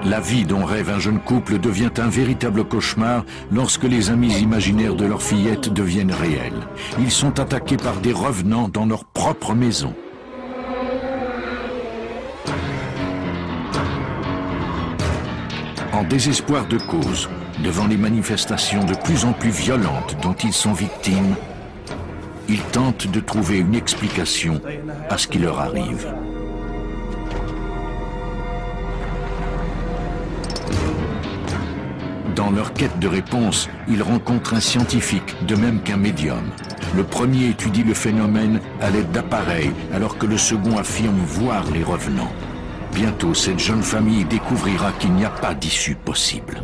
La vie dont rêve un jeune couple devient un véritable cauchemar lorsque les amis imaginaires de leur fillette deviennent réels. Ils sont attaqués par des revenants dans leur propre maison. En désespoir de cause, devant les manifestations de plus en plus violentes dont ils sont victimes, ils tentent de trouver une explication à ce qui leur arrive. Dans leur quête de réponse, ils rencontrent un scientifique, de même qu'un médium. Le premier étudie le phénomène à l'aide d'appareils, alors que le second affirme voir les revenants. Bientôt, cette jeune famille découvrira qu'il n'y a pas d'issue possible.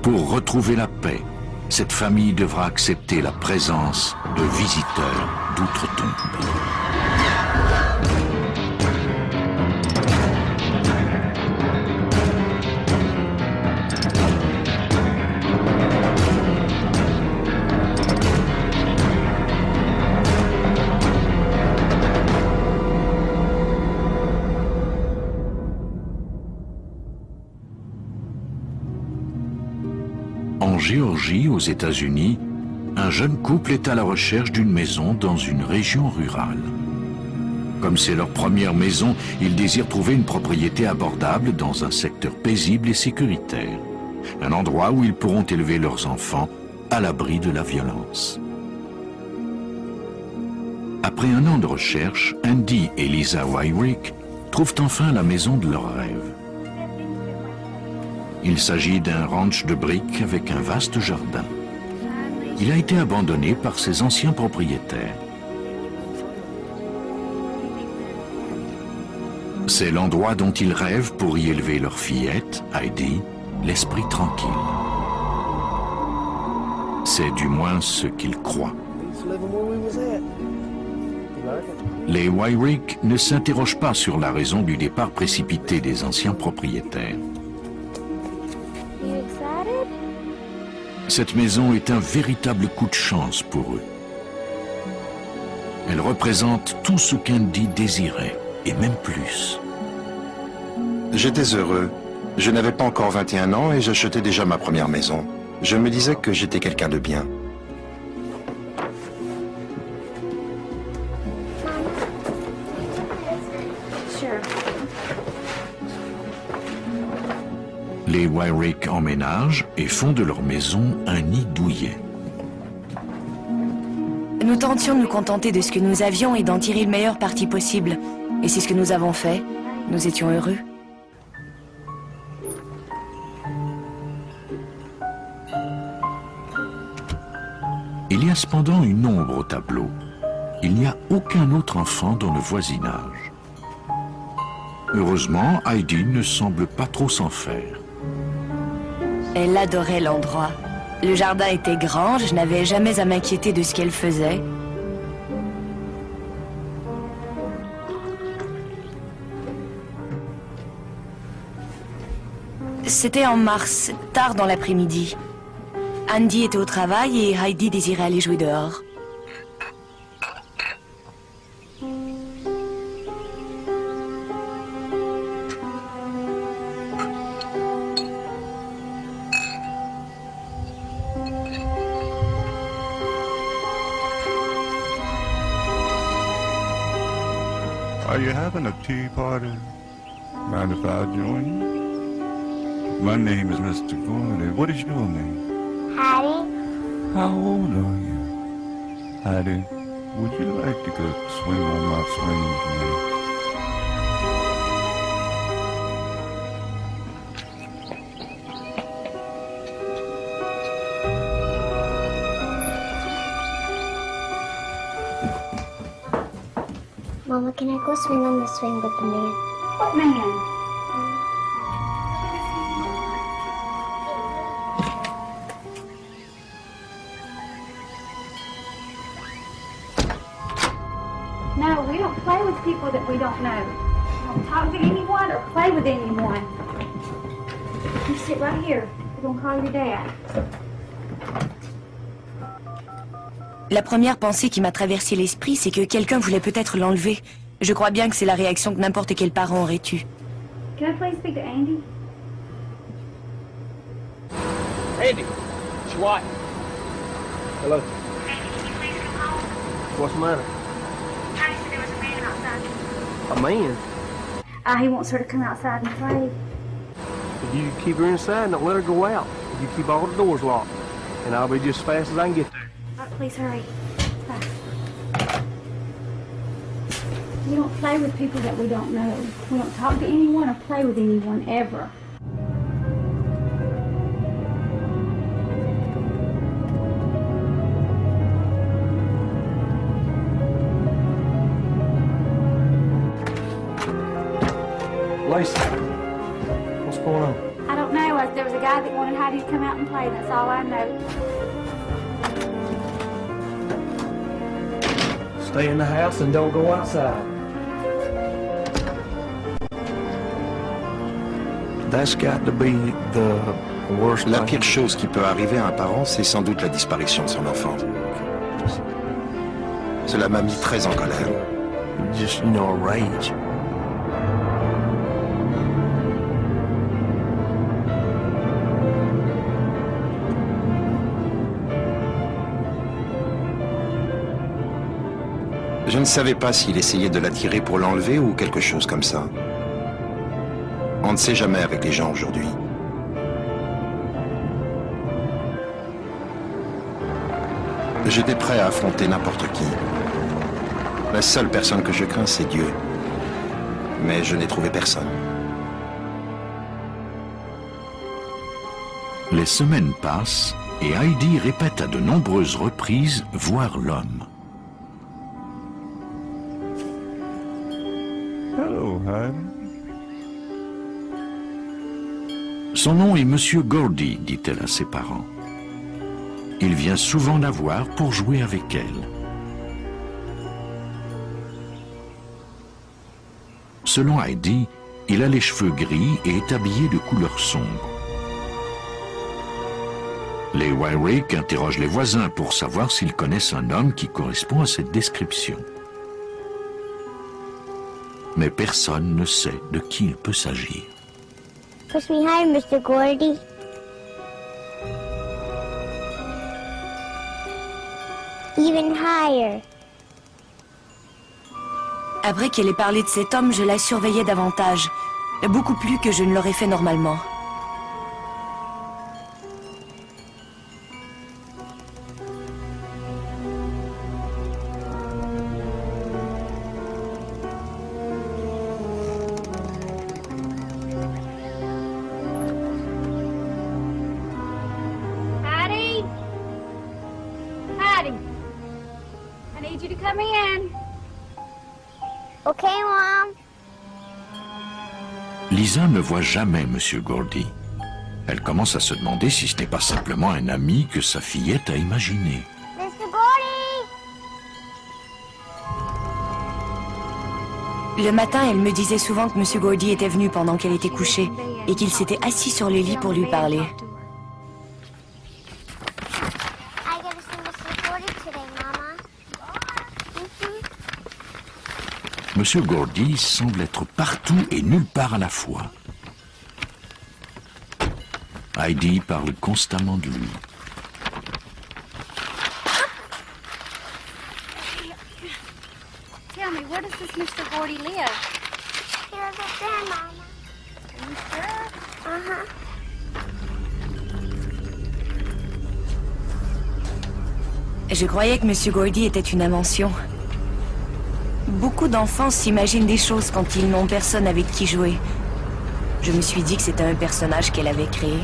Pour retrouver la paix, cette famille devra accepter la présence de visiteurs d'outre-tombe. En Géorgie, aux États-Unis, un jeune couple est à la recherche d'une maison dans une région rurale. Comme c'est leur première maison, ils désirent trouver une propriété abordable dans un secteur paisible et sécuritaire. Un endroit où ils pourront élever leurs enfants à l'abri de la violence. Après un an de recherche, Andy et Lisa Wyrick trouvent enfin la maison de leurs rêves. Il s'agit d'un ranch de briques avec un vaste jardin. Il a été abandonné par ses anciens propriétaires. C'est l'endroit dont ils rêvent pour y élever leur fillette, Heidi, l'esprit tranquille. C'est du moins ce qu'ils croient. Les Wyrick ne s'interrogent pas sur la raison du départ précipité des anciens propriétaires. Cette maison est un véritable coup de chance pour eux. Elle représente tout ce qu'Andy désirait, et même plus. J'étais heureux. Je n'avais pas encore 21 ans et j'achetais déjà ma première maison. Je me disais que j'étais quelqu'un de bien. Les Wyrick emménagent et font de leur maison un nid douillet. Nous tentions de nous contenter de ce que nous avions et d'en tirer le meilleur parti possible. Et c'est ce que nous avons fait. Nous étions heureux. Il y a cependant une ombre au tableau. Il n'y a aucun autre enfant dans le voisinage. Heureusement, Heidi ne semble pas trop s'en faire. Elle adorait l'endroit. Le jardin était grand, je n'avais jamais à m'inquiéter de ce qu'elle faisait. C'était en mars, tard dans l'après-midi. Andy était au travail et Heidi désirait aller jouer dehors. Are you having a tea party? Mind if I join you? My name is Mr. Gordy. What is your name? Hattie. How old are you? Hattie, would you like to go swing on my swing with me? Mama, can I go swing on the swing with the man? What man? No, we don't play with people that we don't know. We don't talk to anyone or play with anyone. You sit right here. We're gonna call your dad. La première pensée qui m'a traversé l'esprit, c'est que quelqu'un voulait peut-être l'enlever. Je crois bien que c'est la réaction que n'importe quel parent aurait eue. Can I please speak to Andy? Andy, it's your wife. Hello. What's the matter? There was a man outside. A man? He wants her to come outside and play. If you keep her inside, don't let her go out. If you keep all the doors locked, and I'll be just as fast as I can get there. All right, please hurry. Bye. We don't play with people that we don't know. We don't talk to anyone or play with anyone ever. Lacey, what's going on? I don't know. There was a guy that wanted Heidi to come out and play. That's all I know. Stay in the house and don't go outside. That's got to be the worst La thing. pire chose qui peut arriver à un parent, c'est sans doute la disparition de son enfant. Cela m'a mis très en colère. Just, you know, a rage. Je ne savais pas s'il essayait de l'attirer pour l'enlever ou quelque chose comme ça. On ne sait jamais avec les gens aujourd'hui. J'étais prêt à affronter n'importe qui. La seule personne que je crains, c'est Dieu. Mais je n'ai trouvé personne. Les semaines passent et Heidi répète à de nombreuses reprises voir l'homme. Hello, Heidi. Son nom est Monsieur Gordy, dit-elle à ses parents. Il vient souvent la voir pour jouer avec elle. Selon Heidi, il a les cheveux gris et est habillé de couleur sombre. Les Wyrick interrogent les voisins pour savoir s'ils connaissent un homme qui correspond à cette description. Mais personne ne sait de qui il peut s'agir. Push me higher, Mr. Gordy. Even higher. Après qu'elle ait parlé de cet homme, je la surveillais davantage. Beaucoup plus que je ne l'aurais fait normalement. Heidi? Heidi? I need you to come in. Okay, Mom. Lisa ne voit jamais Monsieur Gordy. Elle commence à se demander si ce n'est pas simplement un ami que sa fillette a imaginé. Mr. Gordy! Le matin, elle me disait souvent que Monsieur Gordy était venu pendant qu'elle était couchée et qu'il s'était assis sur le lit pour lui parler. I gotta see Mr. Gordy today, Mama. Monsieur Gordy semble être partout et nulle part à la fois. Heidi parle constamment de lui. Tell me, where does this Mr. Gordy live? He lives up there, Mama. Are you sure? Uh-huh. Je croyais que Monsieur Gordy était une invention. Beaucoup d'enfants s'imaginent des choses quand ils n'ont personne avec qui jouer. Je me suis dit que c'était un personnage qu'elle avait créé.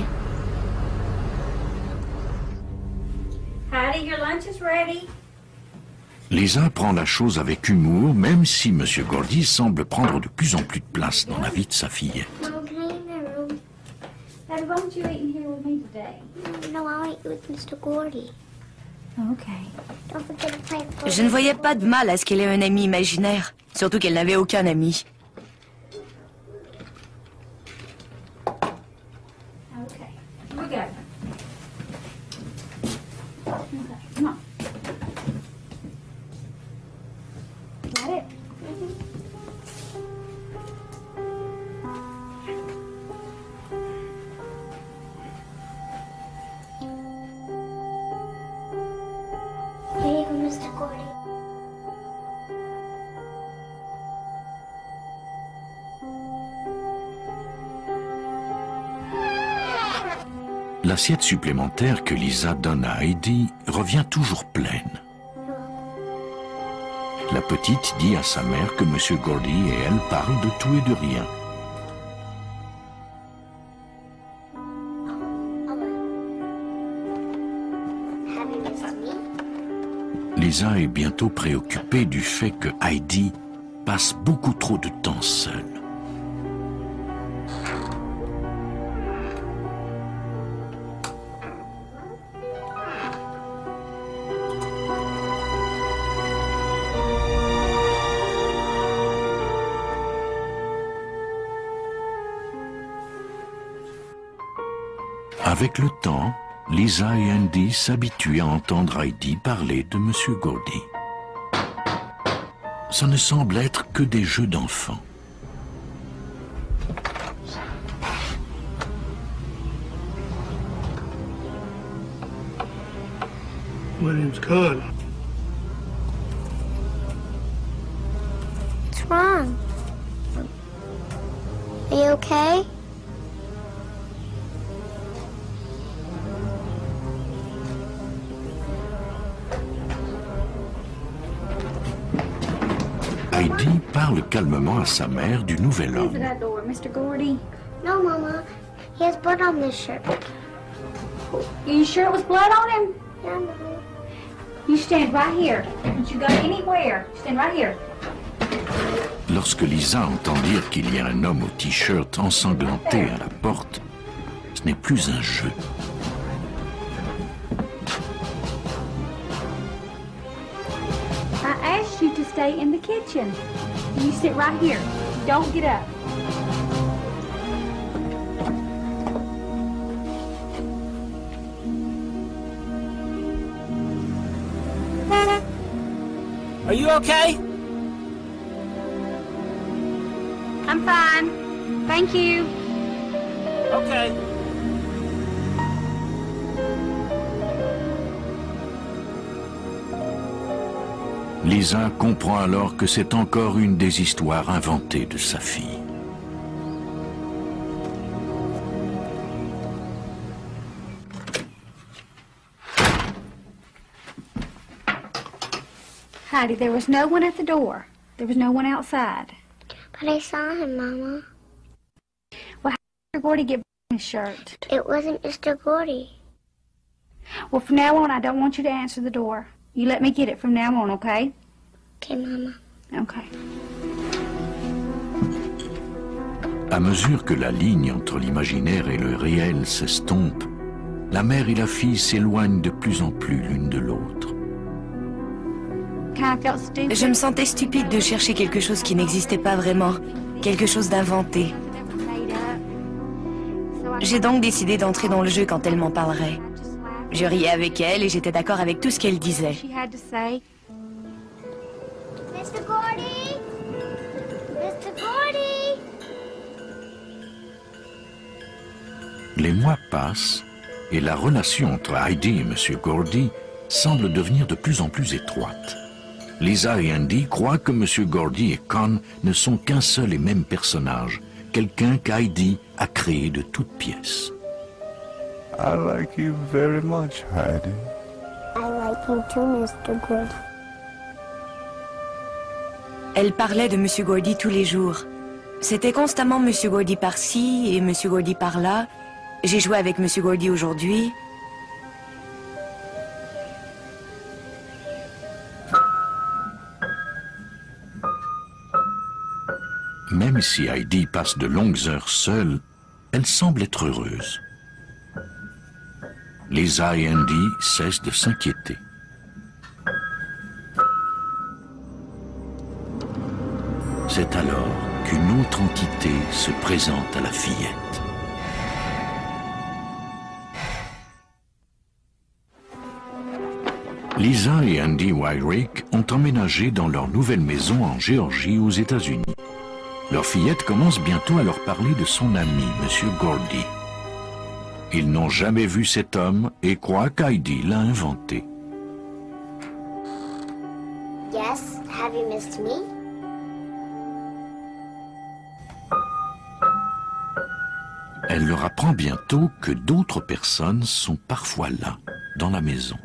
Heidi, your lunch is ready. Lisa prend la chose avec humour, même si Monsieur Gordy semble prendre de plus en plus de place dans la vie de sa fillette. Mom, can I eat in my room? Heidi, why don't you eat in here with me today? No, I want to eat with Mr. Gordy. Okay. Don't forget to plant food. Je ne voyais pas de mal à ce qu'elle ait un ami imaginaire, surtout qu'elle n'avait aucun ami. Okay. We go. Okay, come on. Got it? L'assiette supplémentaire que Lisa donne à Heidi revient toujours pleine. La petite dit à sa mère que M. Gordy et elle parlent de tout et de rien. Lisa est bientôt préoccupée du fait que Heidi passe beaucoup trop de temps seule. Avec le temps, Lisa et Andy s'habituent à entendre Heidi parler de M. Gordy. Ça ne semble être que des jeux d'enfants. My name's Con. What's wrong? Are you okay? Heidi parle calmement à sa mère du nouvel Close homme. that door, Mr. Gordy. No, Mama. He has blood on this shirt. Are you sure it was blood on him? Yeah, Mama. You stand right here. Don't you go anywhere. Stand right here. Lorsque Lisa entend dire qu'il y a un homme au t-shirt ensanglanté à la porte, ce n'est plus un jeu. I asked you to stay in the kitchen. You sit right here. Don't get up. Are you okay? I'm fine. Thank you. Okay. Lisa comprend alors que c'est encore une des histoires inventées de sa fille. Heidi, there was no one at the door. There was no one outside. But I saw him, Mama. Well, how did Mr. Gordy get his shirt? It wasn't Mr. Gordy. Well, from now on, I don't want you to answer the door. You let me get it from now on, okay? Okay, Mama. Okay. À mesure que la ligne entre l'imaginaire et le réel s'estompe, la mère et la fille s'éloignent de plus en plus l'une de l'autre. Kind of felt stupid. Je me sentais stupide de chercher quelque chose qui n'existait pas vraiment, quelque chose d'inventé. J'ai donc décidé d'entrer dans le jeu quand elle m'en parlerait. Je riais avec elle et j'étais d'accord avec tout ce qu'elle disait. She had to say. Mr. Gordy? Mr. Gordy? Les mois passent et la relation entre Heidi et M. Gordy semble devenir de plus en plus étroite. Lisa et Andy croient que M. Gordy et Con ne sont qu'un seul et même personnage, quelqu'un qu'Heidi a créé de toutes pièces. I like you very much, Heidi. I like you too, Mr. Gordy. Elle parlait de M. Gordy tous les jours. C'était constamment M. Gordy par-ci et M. Gordy par-là. J'ai joué avec M. Gordy aujourd'hui. Même si Heidi passe de longues heures seule, elle semble être heureuse. Lisa et Andy cessent de s'inquiéter. C'est alors qu'une autre entité se présente à la fillette. Lisa et Andy Wyrick ont emménagé dans leur nouvelle maison en Géorgie aux États-Unis. Leur fillette commence bientôt à leur parler de son ami, M. Gordy. Ils n'ont jamais vu cet homme et croient qu'Heidi l'a inventé. Yes, have you missed me? Elle leur apprend bientôt que d'autres personnes sont parfois là, dans la maison.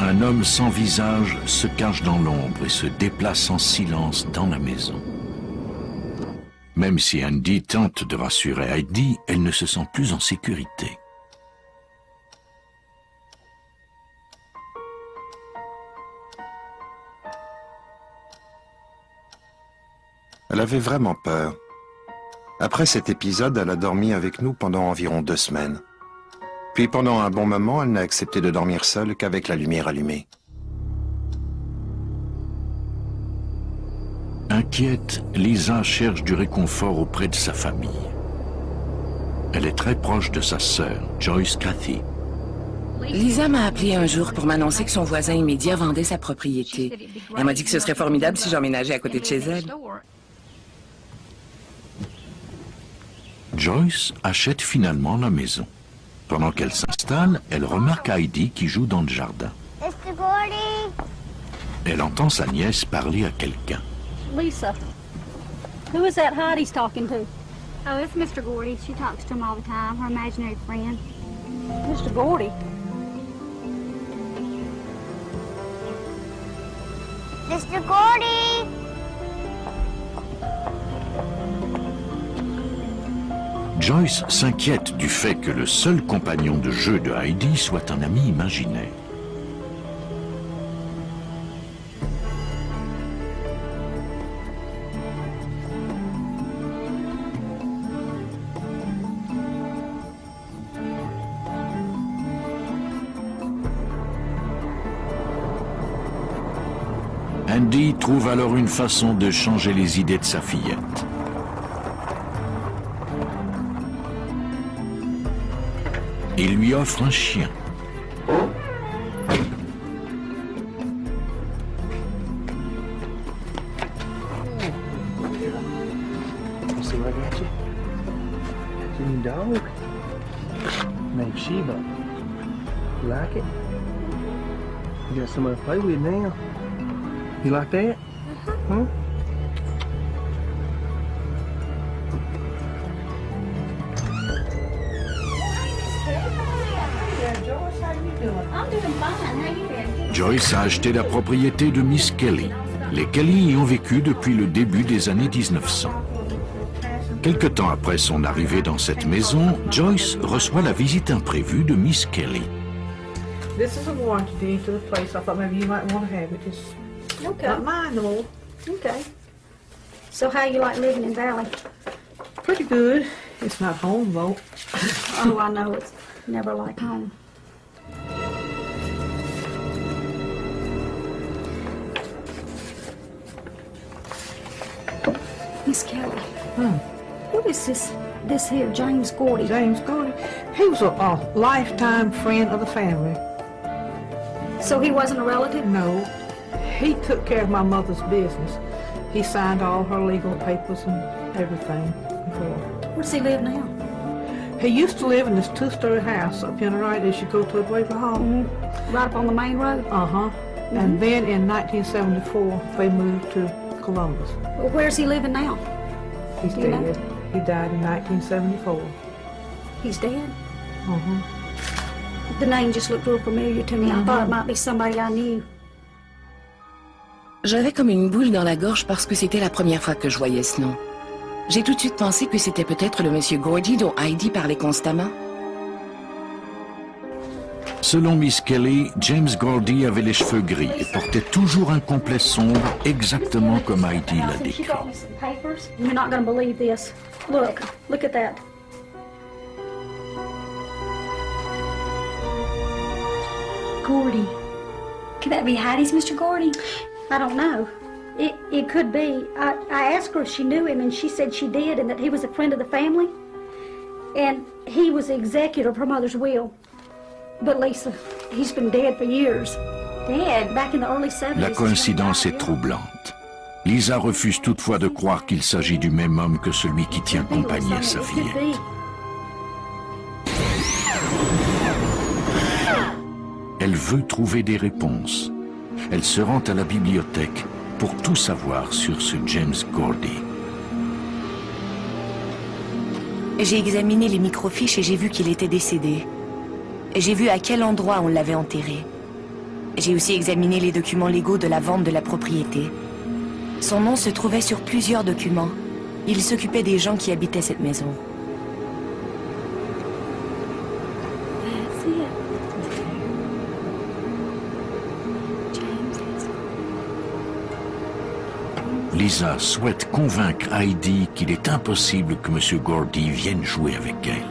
Un homme sans visage se cache dans l'ombre et se déplace en silence dans la maison. Même si Andy tente de rassurer Heidi, elle ne se sent plus en sécurité. Elle avait vraiment peur. Après cet épisode, elle a dormi avec nous pendant environ 2 semaines. Puis pendant un bon moment, elle n'a accepté de dormir seule qu'avec la lumière allumée. Inquiète, Lisa cherche du réconfort auprès de sa famille. Elle est très proche de sa sœur, Joyce Cathy. Lisa m'a appelé un jour pour m'annoncer que son voisin immédiat vendait sa propriété. Elle m'a dit que ce serait formidable si j'emménageais à côté de chez elle. Joyce achète finalement la maison. Pendant qu'elle s'installe, elle remarque Heidi qui joue dans le jardin. Mr. Gordy? Elle entend sa nièce parler à quelqu'un. Lisa, who is that Heidi's talking to? Oh, it's Mr. Gordy. She talks to him all the time, her imaginary friend. Mr. Gordy. Mr. Gordy! Joyce s'inquiète du fait que le seul compagnon de jeu de Heidi soit un ami imaginaire. Andy trouve alors une façon de changer les idées de sa fillette. Il lui offre un chien. See what I got you? It's a new dog named Sheba. You like it? You got somebody to play with now. You like that? Huh? Joyce a acheté la propriété de Miss Kelly. Les Kelly y ont vécu depuis le début des années 1900. Quelque temps après son arrivée dans cette maison, Joyce reçoit la visite imprévue de Miss Kelly. This is a warranty deed to the place. I thought maybe you might want to have it. Just not mine no more. Okay. So how you like living in Valley? Pretty good. It's not home though. Oh, I know. It's never like home. Miss Kelly. Who is this here, James Gordy? James Gordy. He was a lifetime friend of the family. So he wasn't a relative? No. He took care of my mother's business. He signed all her legal papers and everything before. Where does he live now? He used to live in this 2-story house up here on the right as you go to Waverly Hall. Right up on the main road? Uh-huh. And then in 1974, they moved to Columbus. Well, where's he living now? He's Do you dead. know? He died in 1974. He's dead? Uh-huh. The name just looked real familiar to me. I thought it might be somebody I knew. J'avais comme une boule dans la gorge parce que c'était la première fois que je voyais ce nom. J'ai tout de suite pensé que c'était peut-être le monsieur Gordy dont Heidi parlait constamment. Selon Miss Kelly, James Gordy avait les cheveux gris et portait toujours un complet sombre, exactement comme Heidi l'a décrit. You're not going to believe this. Look at that. Gordy. Could that be Heidi's Mr. Gordy? I don't know. It could be. I asked her if she knew him, and she said she did, and that he was a friend of the family. And he was the executor of her mother's will. But Lisa, he's been dead for years. Dead? Back in the early 70s. La coïncidence est troublante. Lisa refuse toutefois de croire qu'il s'agit du même homme que celui qui tient compagnie à sa fillette. Elle veut trouver des réponses. Elle se rend à la bibliothèque pour tout savoir sur ce James Gordy. J'ai examiné les microfiches et j'ai vu qu'il était décédé. J'ai vu à quel endroit on l'avait enterré. J'ai aussi examiné les documents légaux de la vente de la propriété. Son nom se trouvait sur plusieurs documents. Il s'occupait des gens qui habitaient cette maison. Lisa souhaite convaincre Heidi qu'il est impossible que M. Gordy vienne jouer avec elle.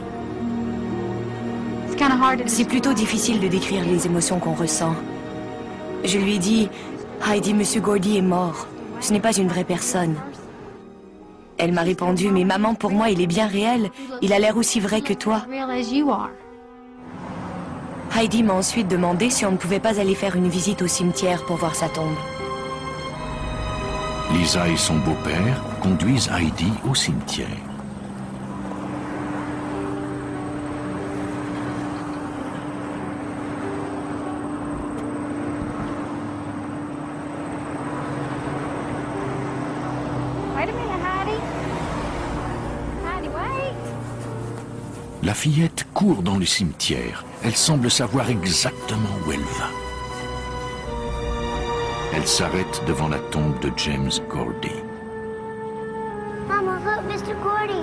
C'est plutôt difficile de décrire les émotions qu'on ressent. Je lui ai dit, Heidi, M. Gordy est mort. Ce n'est pas une vraie personne. Elle m'a répondu, mais maman, pour moi, il est bien réel. Il a l'air aussi vrai que toi. Heidi m'a ensuite demandé si on ne pouvait pas aller faire une visite au cimetière pour voir sa tombe. Lisa et son beau-père conduisent Heidi au cimetière. La fillette court dans le cimetière. Elle semble savoir exactement où elle va. Elle s'arrête devant la tombe de James Gordy. Mama, look, Mr. Gordy.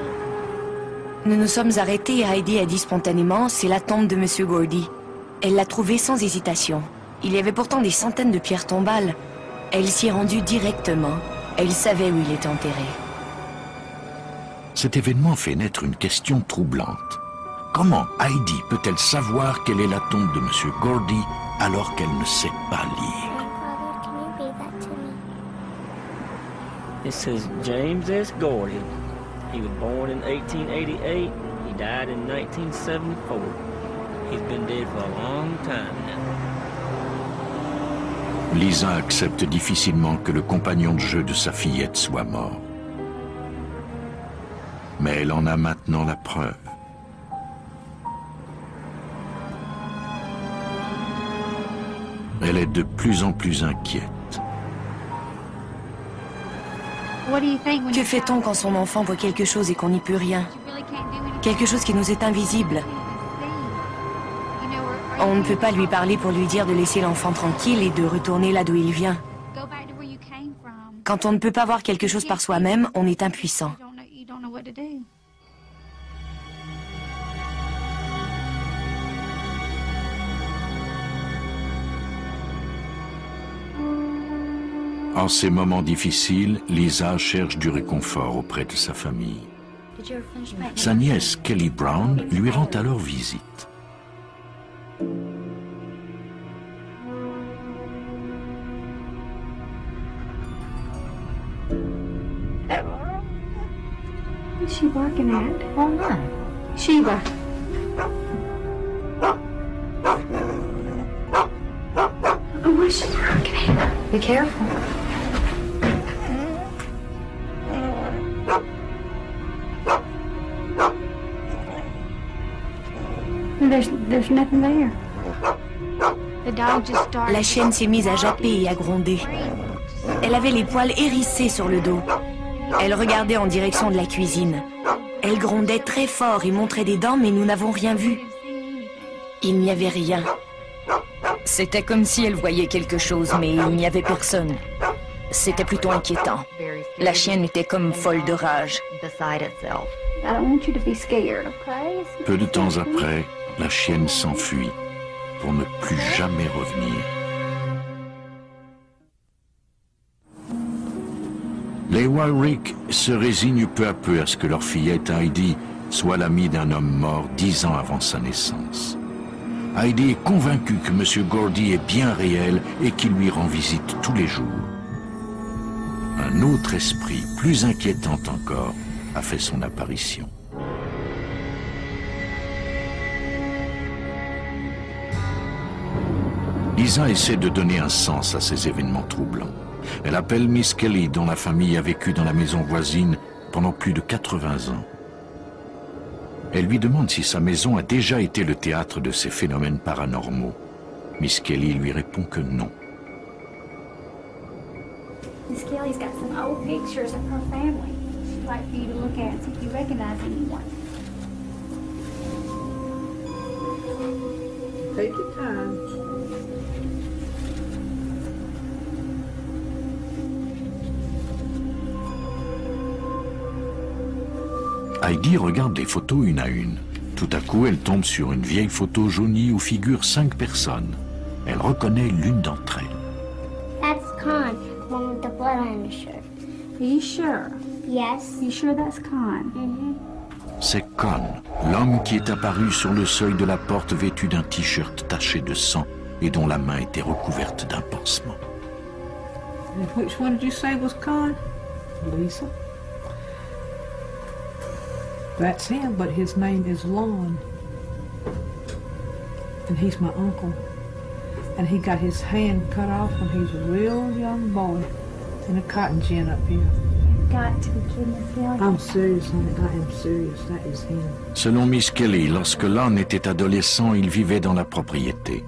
Nous nous sommes arrêtés et Heidi a dit spontanément, c'est la tombe de M. Gordy. Elle l'a trouvée sans hésitation. Il y avait pourtant des centaines de pierres tombales. Elle s'y est rendue directement. Elle savait où il était enterré. Cet événement fait naître une question troublante. Comment Heidi peut-elle savoir quelle est la tombe de M. Gordy alors qu'elle ne sait pas lire? This is James S. Gordy. He was born in 1888. He died in 1974. He's been dead for a long time now. Lisa accepte difficilement que le compagnon de jeu de sa fillette soit mort. Mais elle en a maintenant la preuve. Elle est de plus en plus inquiète. Que fait-on quand son enfant voit quelque chose et qu'on n'y peut rien? Quelque chose qui nous est invisible. On ne peut pas lui parler pour lui dire de laisser l'enfant tranquille et de retourner là d'où il vient. Quand on ne peut pas voir quelque chose par soi-même, on est impuissant. En ces moments difficiles, Lisa cherche du réconfort auprès de sa famille. Sa nièce, Kelly Brown, lui rend alors visite. What's she barking at? Sheba. Oh, what's she barking at? Be careful. There's nothing there. La chienne s'est mise à japper et à gronder. Elle avait les poils hérissés sur le dos. Elle regardait en direction de la cuisine. Elle grondait très fort et montrait des dents, mais nous n'avons rien vu. Il n'y avait rien. C'était comme si elle voyait quelque chose, mais il n'y avait personne. C'était plutôt inquiétant. La chienne était comme folle de rage. beside itself. I don't want you to be scared, okay? Peu de temps après, la chienne s'enfuit pour ne plus jamais revenir. Les Warwick se résignent peu à peu à ce que leur fillette Heidi soit l'amie d'un homme mort 10 ans avant sa naissance. Heidi est convaincue que M. Gordy est bien réel et qu'il lui rend visite tous les jours. Un autre esprit, plus inquiétant encore, a fait son apparition. Lisa essaie de donner un sens à ces événements troublants. Elle appelle Miss Kelly, dont la famille a vécu dans la maison voisine pendant plus de 80 ans. Elle lui demande si sa maison a déjà été le théâtre de ces phénomènes paranormaux. Miss Kelly lui répond que non. Miss Kelly's got some old pictures of her family. She'd like for you to look at and see if you recognize anyone. Take your time. Heidi regarde les photos une à une. Tout à coup, elle tombe sur une vieille photo jaunie où figurent 5 personnes. Elle reconnaît l'une d'entre elles. That's Con, the one with the blood on his shirt. Are you sure? Yes. You sure that's Con? C'est Con, l'homme qui est apparu sur le seuil de la porte vêtu d'un t-shirt taché de sang et dont la main était recouverte d'un pansement. And which one did you say was Con? Lisa? That's him, but his name is Lon. And he's my uncle. And he got his hand cut off when he was a real young boy in a cotton gin up here. You've got to be kidding, Miss Kelly. I'm serious, honey. I am serious. That is him. Selon Miss Kelly, lorsque Lon était adolescent, il vivait dans la propriété.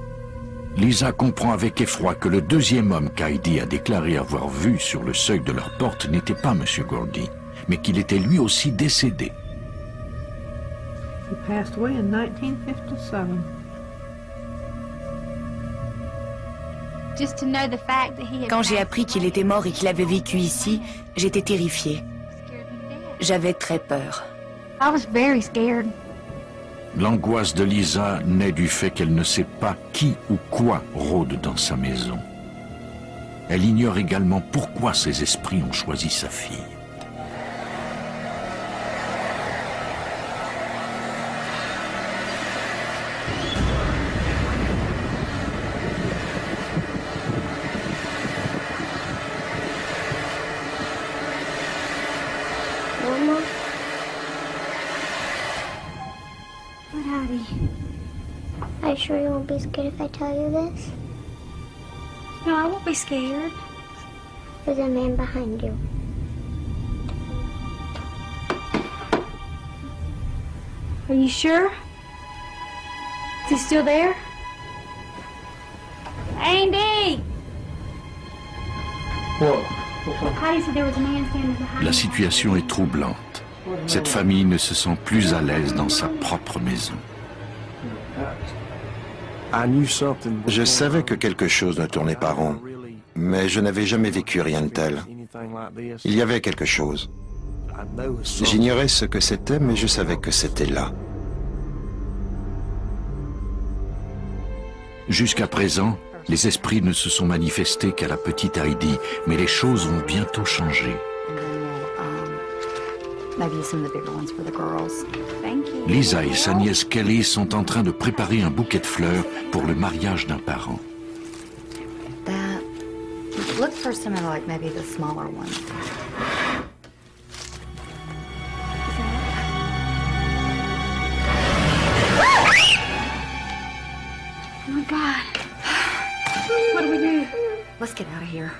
Lisa comprend avec effroi que le deuxième homme qu'Heidi a déclaré avoir vu sur le seuil de leur porte n'était pas M. Gordy, mais qu'il était lui aussi décédé. He passed away in 1957. Just to know the fact that he had Quand j'ai appris qu'il était mort et qu'il avait vécu ici, j'étais terrifiée. J'avais très peur. I was very scared. L'angoisse de Lisa naît du fait qu'elle ne sait pas qui ou quoi rôde dans sa maison. Elle ignore également pourquoi ces esprits ont choisi sa fille. Mama? What, Daddy? Are you sure you won't be scared if I tell you this? No, I won't be scared. There's a man behind you. Are you sure? Is he still there? Andy! Heidi said there was a man standing behind La you. situation est troublante. Cette famille ne se sent plus à l'aise dans sa propre maison. Je savais que quelque chose ne tournait pas rond, mais je n'avais jamais vécu rien de tel. Il y avait quelque chose. J'ignorais ce que c'était, mais je savais que c'était là. Jusqu'à présent, les esprits ne se sont manifestés qu'à la petite Heidi, mais les choses vont bientôt changer. Maybe some of the bigger ones for the girls. Thank you. Lisa et sa nièce Kelly sont en train de préparer un bouquet de fleurs pour le mariage d'un parent. That. Look for some of like maybe the smaller ones. Oh my God. What do we do? Let's get out of here.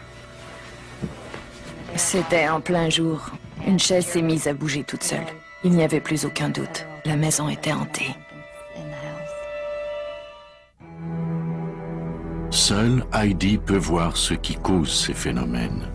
C'était en plein jour. Une chaise s'est mise à bouger toute seule. Il n'y avait plus aucun doute. La maison était hantée. Seule Heidi peut voir ce qui cause ces phénomènes.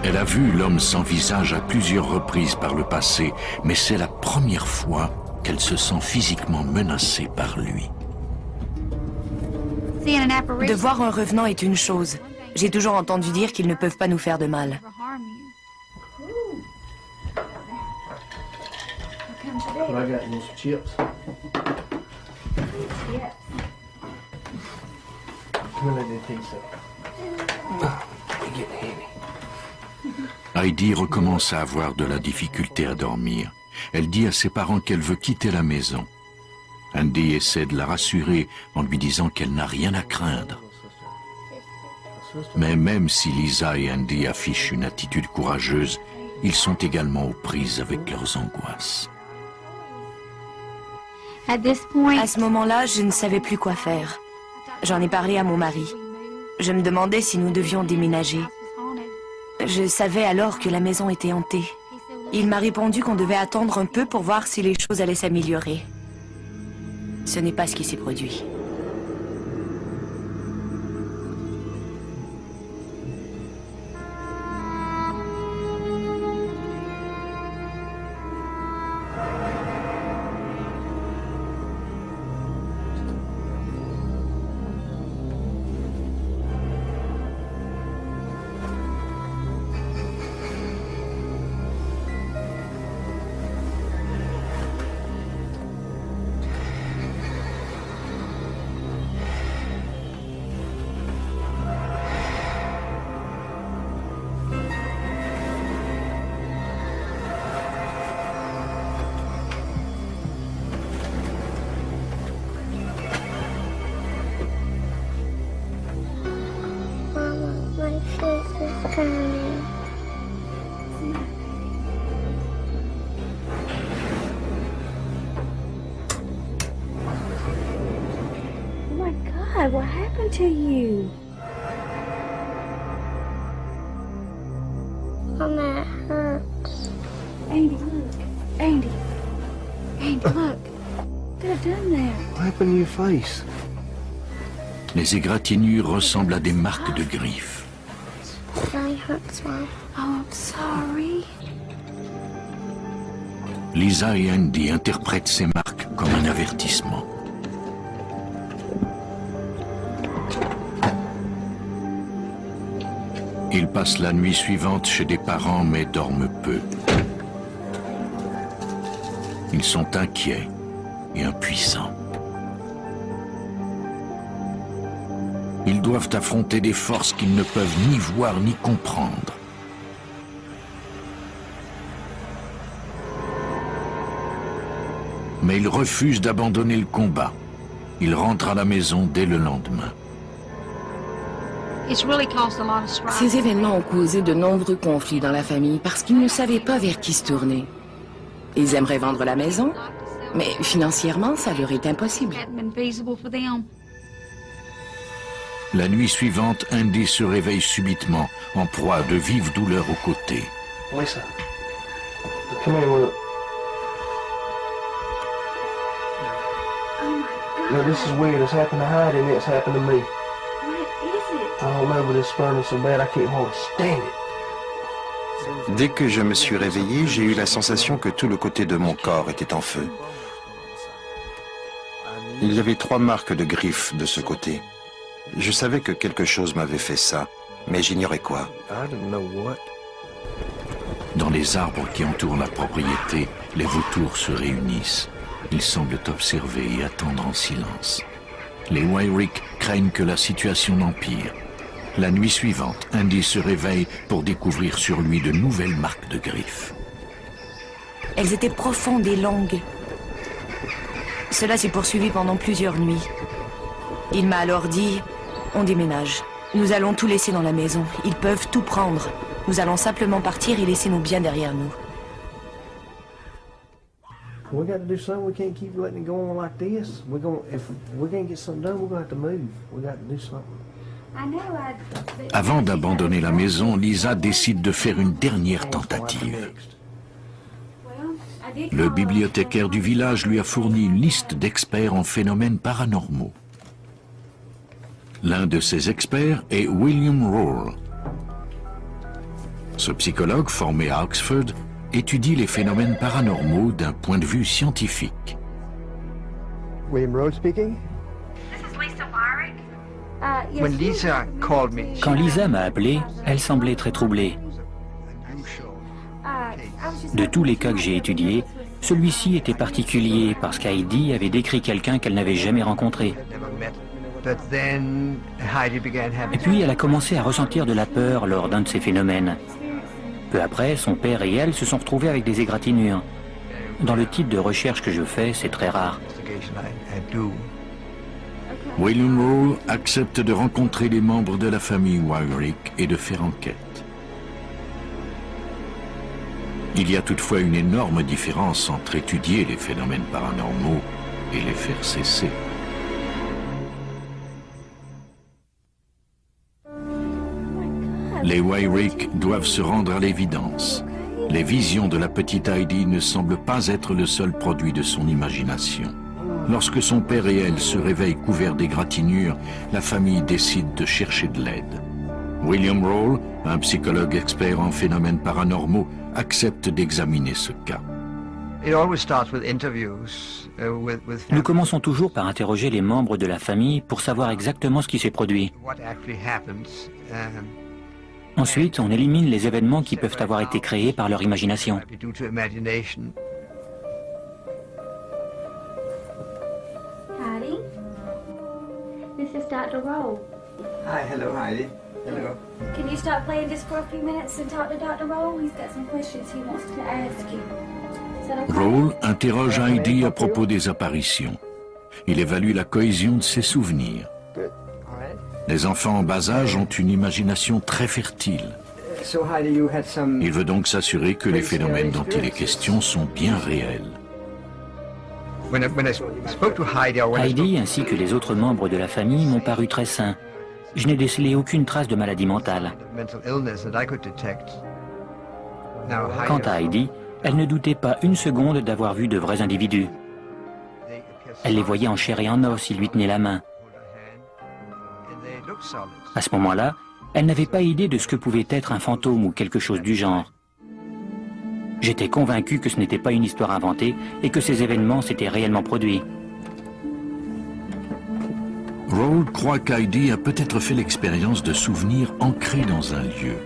Elle a vu l'homme sans visage à plusieurs reprises par le passé, mais c'est la première fois qu'elle se sent physiquement menacée par lui. De voir un revenant est une chose. J'ai toujours entendu dire qu'ils ne peuvent pas nous faire de mal. I got those chips. Come on, let me take some. They get heavy. Heidi recommence à avoir de la difficulté à dormir. Elle dit à ses parents qu'elle veut quitter la maison. Andy essaie de la rassurer en lui disant qu'elle n'a rien à craindre. Mais même si Lisa et Andy affichent une attitude courageuse, ils sont également aux prises avec leurs angoisses. À ce moment-là, je ne savais plus quoi faire. J'en ai parlé à mon mari. Je me demandais si nous devions déménager. Je savais alors que la maison était hantée. Il m'a répondu qu'on devait attendre un peu pour voir si les choses allaient s'améliorer. Ce n'est pas ce qui s'est produit. What happened to you? Mama, it hurts. Andy, look. Andy, look. Could have done that. What happened to your face? Les égratignures ressemblent à des marques de griffes. Really hurts, Mom. Oh, I'm sorry. Lisa et Andy interprètent ces marques comme un avertissement. Ils passent la nuit suivante chez des parents mais dorment peu. Ils sont inquiets et impuissants. Ils doivent affronter des forces qu'ils ne peuvent ni voir ni comprendre. Mais ils refusent d'abandonner le combat. Ils rentrent à la maison dès le lendemain. Ces événements ont causé de nombreux conflits dans la famille parce qu'ils ne savaient pas vers qui se tourner. Ils aimeraient vendre la maison, mais financièrement, ça leur est impossible. La nuit suivante, Andy se réveille subitement, en proie à de vives douleurs aux côtés. Lisa, come here, look. Look, this is weird. It's happened to Heidi and it's happened to me. I don't know, but it's burning so bad I can't hardly stand it. Dès que je me suis réveillé, j'ai eu la sensation que tout le côté de mon corps était en feu. Il y avait 3 marques de griffes de ce côté. Je savais que quelque chose m'avait fait ça, mais j'ignorais quoi. Dans les arbres qui entourent la propriété, les vautours se réunissent. Ils semblent observer et attendre en silence. Les Wyrick craignent que la situation n'empire. La nuit suivante, Andy se réveille pour découvrir sur lui de nouvelles marques de griffes. Elles étaient profondes et longues. Cela s'est poursuivi pendant plusieurs nuits. Il m'a alors dit, on déménage. Nous allons tout laisser dans la maison. Ils peuvent tout prendre. Nous allons simplement partir et laisser nos biens derrière nous. We got to do something. We can't keep letting it go on like this. If we're gonna get something done, we're gonna have to move. We got to do something. Avant d'abandonner la maison, Lisa décide de faire une dernière tentative. Le bibliothécaire du village lui a fourni une liste d'experts en phénomènes paranormaux. L'un de ces experts est William Rohr. Ce psychologue, formé à Oxford, étudie les phénomènes paranormaux d'un point de vue scientifique. William Rhodes speaking. When Lisa called me, Quand Lisa m'a appelé, elle semblait très troublée. De tous les cas que j'ai étudiés, celui-ci était particulier parce qu'Heidi avait décrit quelqu'un qu'elle n'avait jamais rencontré. Et puis elle a commencé à ressentir de la peur lors d'un de ces phénomènes. Peu après, son père et elle se sont retrouvés avec des égratignures. Dans le type de recherche que je fais, c'est très rare. William Roll accepte de rencontrer les membres de la famille Wyrick et de faire enquête. Il y a toutefois une énorme différence entre étudier les phénomènes paranormaux et les faire cesser. Les Wyrick doivent se rendre à l'évidence. Les visions de la petite Heidi ne semblent pas être le seul produit de son imagination. Lorsque son père et elle se réveillent couverts d'égratignures, la famille décide de chercher de l'aide. William Roll, un psychologue expert en phénomènes paranormaux, accepte d'examiner ce cas. Nous commençons toujours par interroger les membres de la famille pour savoir exactement ce qui s'est produit. Ensuite, on élimine les événements qui peuvent avoir été créés par leur imagination. Heidi, this is Dr. Roll. Hi, hello, Heidi. Hello. Can you stop playing just for a few minutes and talk to Dr. Roll? He's got some questions he wants to ask you. Is that okay? Roll interroge Heidi à propos des apparitions. Il évalue la cohésion de ses souvenirs. Les enfants en bas âge ont une imagination très fertile. Il veut donc s'assurer que les phénomènes dont il est question sont bien réels. Heidi ainsi que les autres membres de la famille m'ont paru très sains. Je n'ai décelé aucune trace de maladie mentale. Quant à Heidi, elle ne doutait pas une seconde d'avoir vu de vrais individus. Elle les voyait en chair et en os, ils lui tenaient la main. À ce moment-là, elle n'avait pas idée de ce que pouvait être un fantôme ou quelque chose du genre. J'étais convaincu que ce n'était pas une histoire inventée et que ces événements s'étaient réellement produits. Roll croit qu'Heidi a peut-être fait l'expérience de souvenirs ancrés dans un lieu.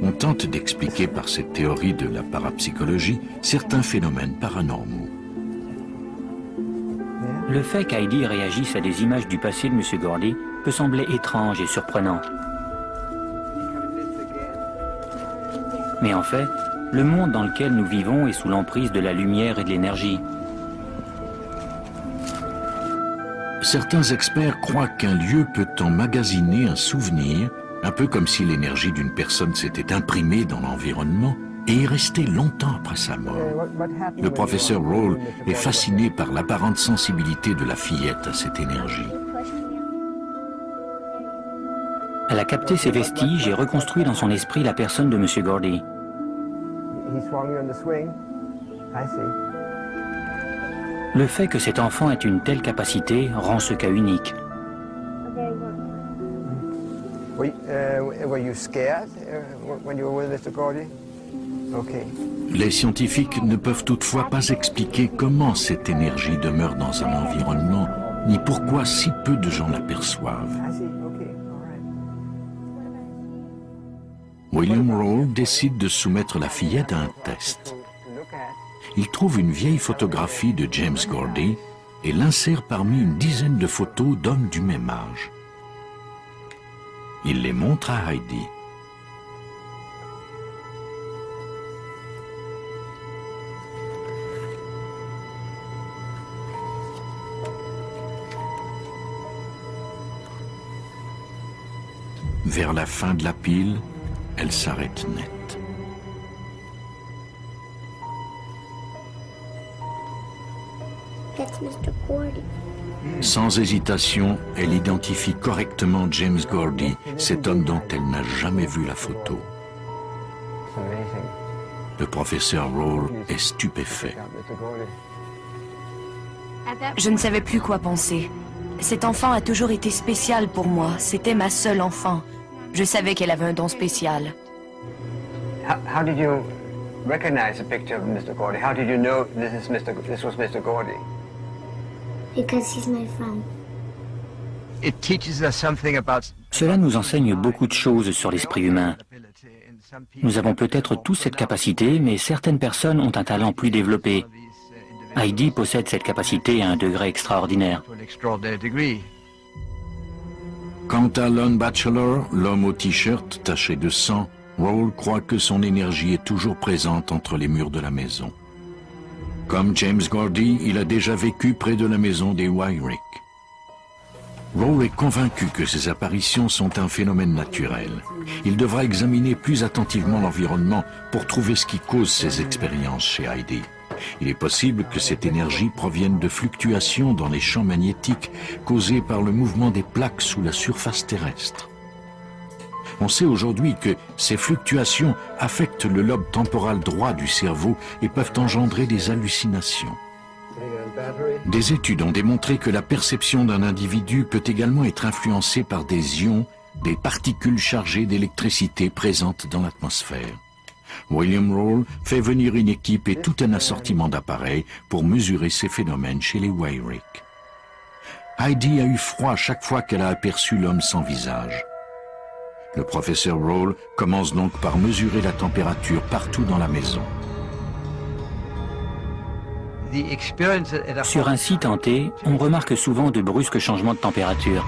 On tente d'expliquer par cette théorie de la parapsychologie certains phénomènes paranormaux. Le fait qu'Heidi réagisse à des images du passé de M. Gordy peut sembler étrange et surprenant. Mais en fait, le monde dans lequel nous vivons est sous l'emprise de la lumière et de l'énergie. Certains experts croient qu'un lieu peut emmagasiner un souvenir, un peu comme si l'énergie d'une personne s'était imprimée dans l'environnement et y restait longtemps après sa mort. Le professeur Roll est fasciné par l'apparente sensibilité de la fillette à cette énergie. Elle a capté ces vestiges et reconstruit dans son esprit la personne de M. Gordy. Le fait que cet enfant ait une telle capacité rend ce cas unique. Les scientifiques ne peuvent toutefois pas expliquer comment cette énergie demeure dans un environnement, ni pourquoi si peu de gens l'aperçoivent. William Roll décide de soumettre la fillette à un test. Il trouve une vieille photographie de James Gordy et l'insère parmi une dizaine de photos d'hommes du même âge. Il les montre à Heidi. Vers la fin de la pile, elle s'arrête net. That's Mr. Gordy. Sans hésitation, elle identifie correctement James Gordy, cet homme dont elle n'a jamais vu la photo. Le professeur Roll est stupéfait. Je ne savais plus quoi penser. Cet enfant a toujours été spécial pour moi. C'était ma seule enfant. Je savais qu'elle avait un don spécial. How did you recognize the picture of Mr. Gordy? How did you know this was Mr. Gordy? Because he's my friend. It teaches us something about... Cela nous enseigne beaucoup de choses sur l'esprit humain. Nous avons peut-être tous cette capacité, mais certaines personnes ont un talent plus développé. Heidi possède cette capacité à un degré extraordinaire. Quant à Lon Bachelor, l'homme au t-shirt taché de sang, Raoul croit que son énergie est toujours présente entre les murs de la maison. Comme James Gordy, il a déjà vécu près de la maison des Wyrick. Raoul est convaincu que ces apparitions sont un phénomène naturel. Il devra examiner plus attentivement l'environnement pour trouver ce qui cause ces expériences chez Heidi. Il est possible que cette énergie provienne de fluctuations dans les champs magnétiques causées par le mouvement des plaques sous la surface terrestre. On sait aujourd'hui que ces fluctuations affectent le lobe temporal droit du cerveau et peuvent engendrer des hallucinations. Des études ont démontré que la perception d'un individu peut également être influencée par des ions, des particules chargées d'électricité présentes dans l'atmosphère. William Raoul fait venir une équipe et tout un assortiment d'appareils pour mesurer ces phénomènes chez les Wyrick. Heidi a eu froid chaque fois qu'elle a aperçu l'homme sans visage. Le professeur Raoul commence donc par mesurer la température partout dans la maison. Sur un site hanté, on remarque souvent de brusques changements de température.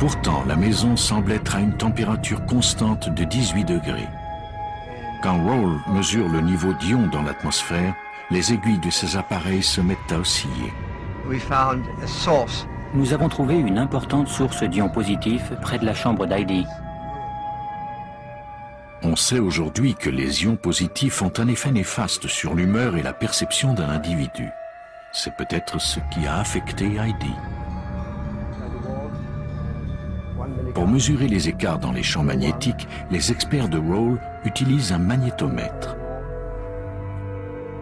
Pourtant, la maison semble être à une température constante de 18 degrés. Quand Raoul mesure le niveau d'ions dans l'atmosphère, les aiguilles de ses appareils se mettent à osciller. Nous avons trouvé une importante source d'ions positifs près de la chambre d'Heidi. On sait aujourd'hui que les ions positifs ont un effet néfaste sur l'humeur et la perception d'un individu. C'est peut-être ce qui a affecté Heidi. Pour mesurer les écarts dans les champs magnétiques, les experts de Raoul utilisent un magnétomètre.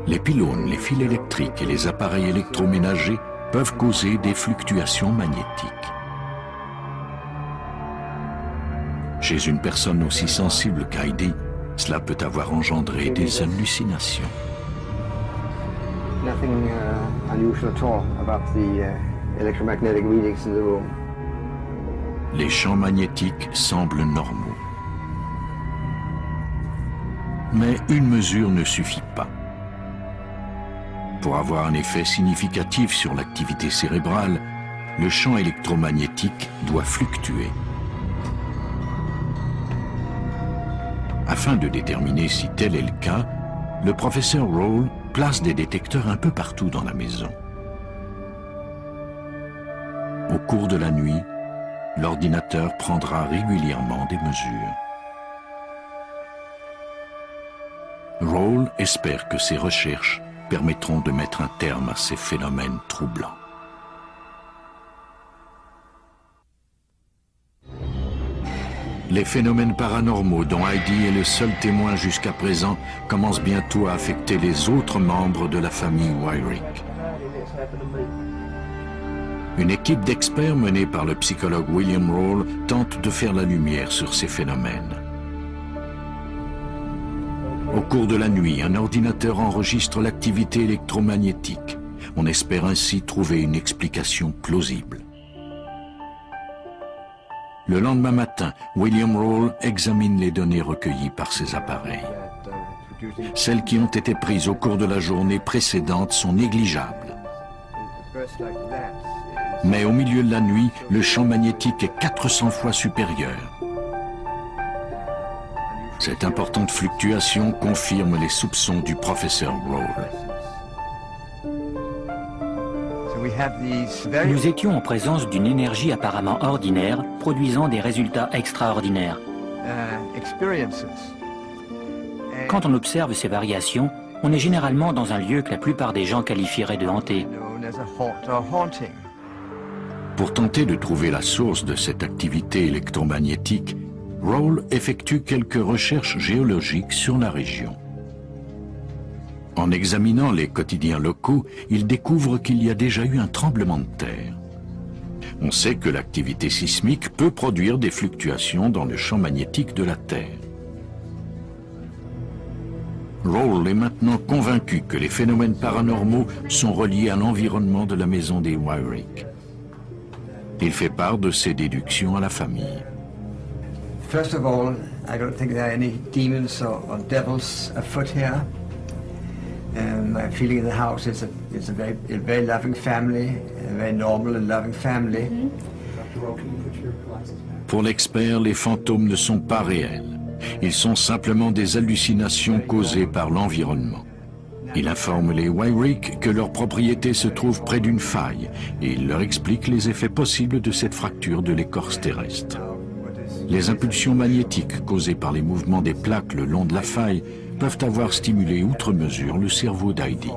Les pylônes, les fils électriques et les appareils électroménagers peuvent causer des fluctuations magnétiques. Chez une personne aussi sensible qu'Heidi, cela peut avoir engendré des hallucinations. Nothing unusual at all about the electromagnetic readings in the room. Les champs magnétiques semblent normaux. Mais une mesure ne suffit pas. Pour avoir un effet significatif sur l'activité cérébrale, le champ électromagnétique doit fluctuer. Afin de déterminer si tel est le cas, le professeur Raoul place des détecteurs un peu partout dans la maison. Au cours de la nuit, l'ordinateur prendra régulièrement des mesures. Raoul espère que ces recherches permettront de mettre un terme à ces phénomènes troublants. Les phénomènes paranormaux dont Heidi est le seul témoin jusqu'à présent commencent bientôt à affecter les autres membres de la famille Wyrick. Une équipe d'experts menée par le psychologue William Raoul tente de faire la lumière sur ces phénomènes. Au cours de la nuit, un ordinateur enregistre l'activité électromagnétique. On espère ainsi trouver une explication plausible. Le lendemain matin, William Raoul examine les données recueillies par ces appareils. Celles qui ont été prises au cours de la journée précédente sont négligeables. Mais au milieu de la nuit, le champ magnétique est 400 fois supérieur. Cette importante fluctuation confirme les soupçons du professeur Raoul. Nous étions en présence d'une énergie apparemment ordinaire, produisant des résultats extraordinaires. Quand on observe ces variations, on est généralement dans un lieu que la plupart des gens qualifieraient de hanté. Pour tenter de trouver la source de cette activité électromagnétique, Raoul effectue quelques recherches géologiques sur la région. En examinant les quotidiens locaux, il découvre qu'il y a déjà eu un tremblement de terre. On sait que l'activité sismique peut produire des fluctuations dans le champ magnétique de la Terre. Rawle est maintenant convaincu que les phénomènes paranormaux sont reliés à l'environnement de la maison des Wyrick. Il fait part de ses déductions à la famille. First of all, I don't think there are any demons or devils afoot here. My feeling in the house is it's a very loving family, a very normal and loving family. Pour l'expert, les fantômes ne sont pas réels. Ils sont simplement des hallucinations causées par l'environnement. Il informe les Wyrick que leur propriété se trouve près d'une faille et il leur explique les effets possibles de cette fracture de l'écorce terrestre. Les impulsions magnétiques causées par les mouvements des plaques le long de la faille peuvent avoir stimulé outre mesure le cerveau d'Heidi.